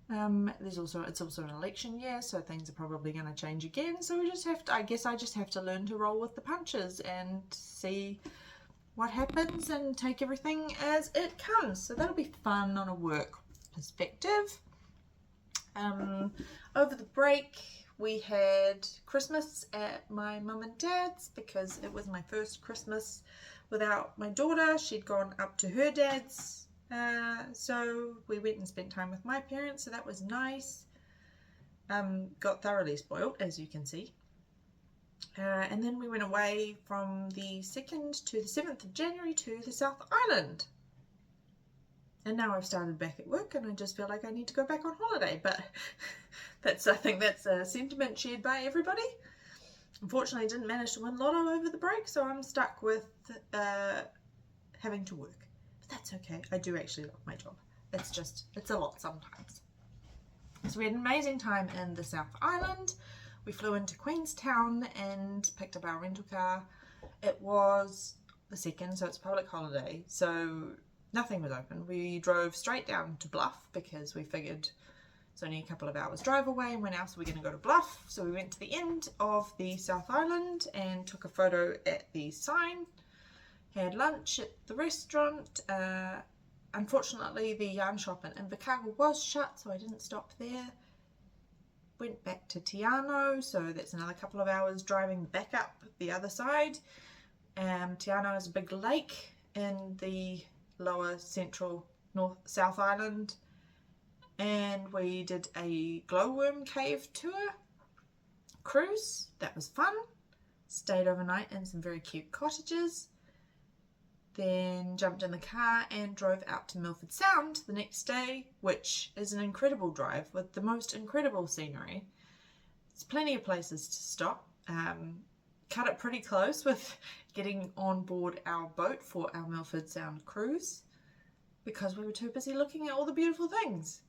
It's also an election year, so things are probably going to change again. So we just have to, I guess I just have to learn to roll with the punches and see what happens and take everything as it comes. So that'll be fun on a work perspective. Over the break, we had Christmas at my mum and dad's because it was my first Christmas without my daughter. She'd gone up to her dad's, so we went and spent time with my parents, so that was nice. Got thoroughly spoiled, as you can see. And then we went away from the 2nd to the 7th of January to the South Island. And now I've started back at work and I just feel like I need to go back on holiday, but I think that's a sentiment shared by everybody. Unfortunately, I didn't manage to win Lotto over the break, so I'm stuck with having to work. But that's okay. I do actually love my job. it's a lot sometimes. So we had an amazing time in the South Island. We flew into Queenstown and picked up our rental car. It was the 2nd, so it's a public holiday, so nothing was open. We drove straight down to Bluff because we figured it's only a couple of hours drive away, and when else are we going to go to Bluff? So we went to the end of the South Island and took a photo at the sign, had lunch at the restaurant. Unfortunately, the yarn shop in Invercargill was shut, so I didn't stop there. Went back to Tiano, so that's another couple of hours driving back up the other side. Tiano is a big lake in the lower central South Island, and we did a glowworm cave tour cruise. That was fun. Stayed overnight in some very cute cottages. Then jumped in the car and drove out to Milford Sound the next day, which is an incredible drive with the most incredible scenery. There's plenty of places to stop. Cut it pretty close with getting on board our boat for our Milford Sound cruise because we were too busy looking at all the beautiful things.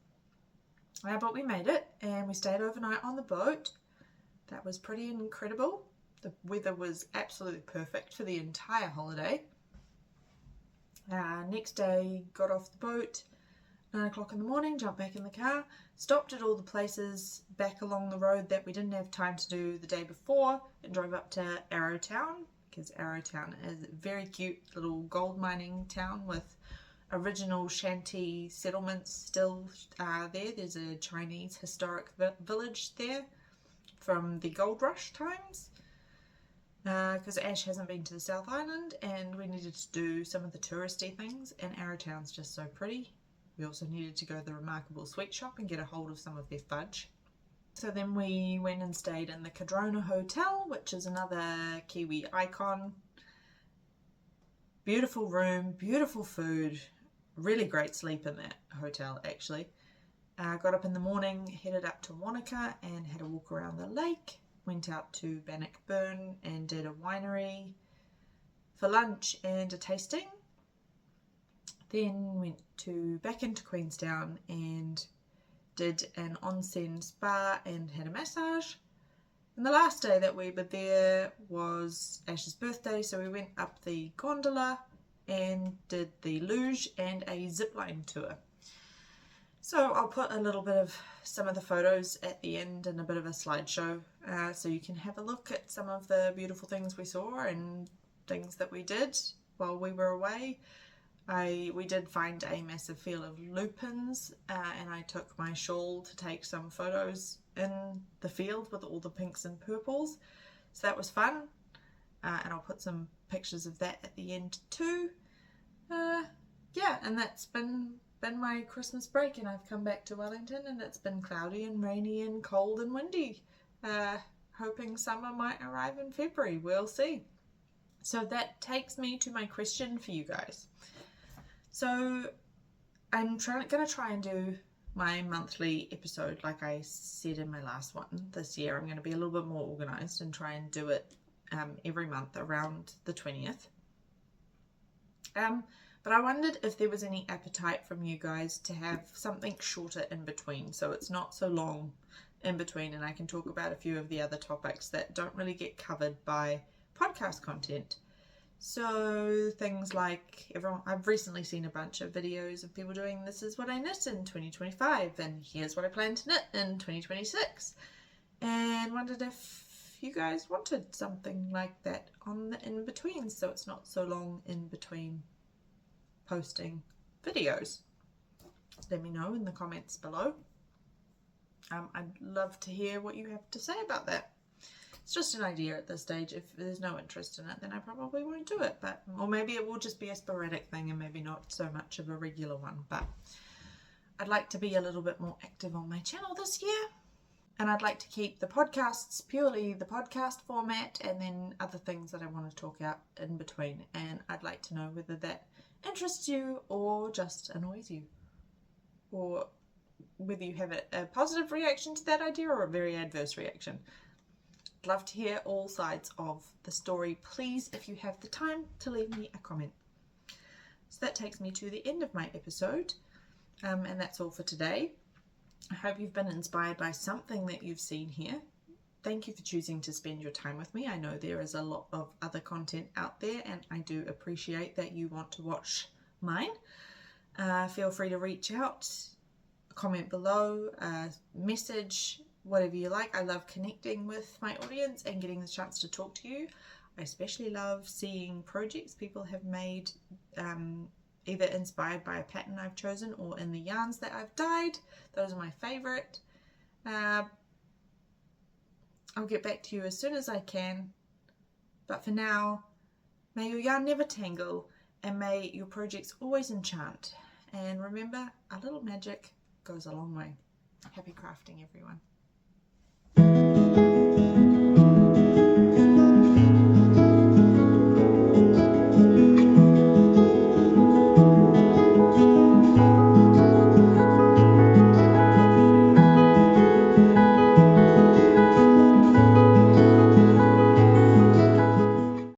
But we made it and we stayed overnight on the boat. That was pretty incredible. The weather was absolutely perfect for the entire holiday. Next day, got off the boat, 9 o'clock in the morning, jumped back in the car, stopped at all the places back along the road that we didn't have time to do the day before, and drove up to Arrowtown, because Arrowtown is a very cute little gold mining town with original shanty settlements still there. There's a Chinese historic village there from the gold rush times. Because Ash hasn't been to the South Island and we needed to do some of the touristy things, and Arrowtown's just so pretty. We also needed to go to the Remarkable Sweet Shop and get a hold of some of their fudge. So then we went and stayed in the Cadrona Hotel, which is another Kiwi icon. Beautiful room, beautiful food, really great sleep in that hotel actually. Got up in the morning, headed up to Wanaka and had a walk around the lake. Went out to Bannockburn and did a winery for lunch and a tasting. Then went back into Queenstown and did an onsen spa and had a massage. And the last day that we were there was Ash's birthday, so we went up the gondola and did the luge and a zipline tour. So I'll put a little bit of some of the photos at the end and a bit of a slideshow so you can have a look at some of the beautiful things we saw and things that we did while we were away. We did find a massive field of lupins and I took my shawl to take some photos in the field with all the pinks and purples. So that was fun, and I'll put some pictures of that at the end too. Yeah, and that's been my Christmas break, and I've come back to Wellington and it's been cloudy and rainy and cold and windy. Hoping summer might arrive in February, we'll see. So that takes me to my question for you guys. So I'm going to try and do my monthly episode like I said in my last one. This year I'm going to be a little bit more organised and try and do it every month around the 20th. But I wondered if there was any appetite from you guys to have something shorter in between, so it's not so long in between and I can talk about a few of the other topics that don't really get covered by podcast content. So things like I've recently seen a bunch of videos of people doing this is what I knit in 2025 and here's what I plan to knit in 2026, and wondered if you guys wanted something like that on the in-between so it's not so long in between posting videos. Let me know in the comments below. I'd love to hear what you have to say about that. It's just an idea at this stage. If there's no interest in it, then I probably won't do it. Or maybe it will just be a sporadic thing and maybe not so much of a regular one. But I'd like to be a little bit more active on my channel this year. And I'd like to keep the podcasts purely the podcast format and then other things that I want to talk out in between. And I'd like to know whether that interests you or just annoys you, or whether you have a positive reaction to that idea or a very adverse reaction. I'd love to hear all sides of the story. Please, if you have the time, to leave me a comment. So that takes me to the end of my episode. And that's all for today. I hope you've been inspired by something that you've seen here. Thank you for choosing to spend your time with me. I know there is a lot of other content out there, and I do appreciate that you want to watch mine. Feel free to reach out, comment below, message, whatever you like. I love connecting with my audience and getting the chance to talk to you. I especially love seeing projects people have made, either inspired by a pattern I've chosen or in the yarns that I've dyed. Those are my favourite. I'll get back to you as soon as I can. But for now, may your yarn never tangle, and may your projects always enchant. And remember, a little magic goes a long way. Happy crafting, everyone.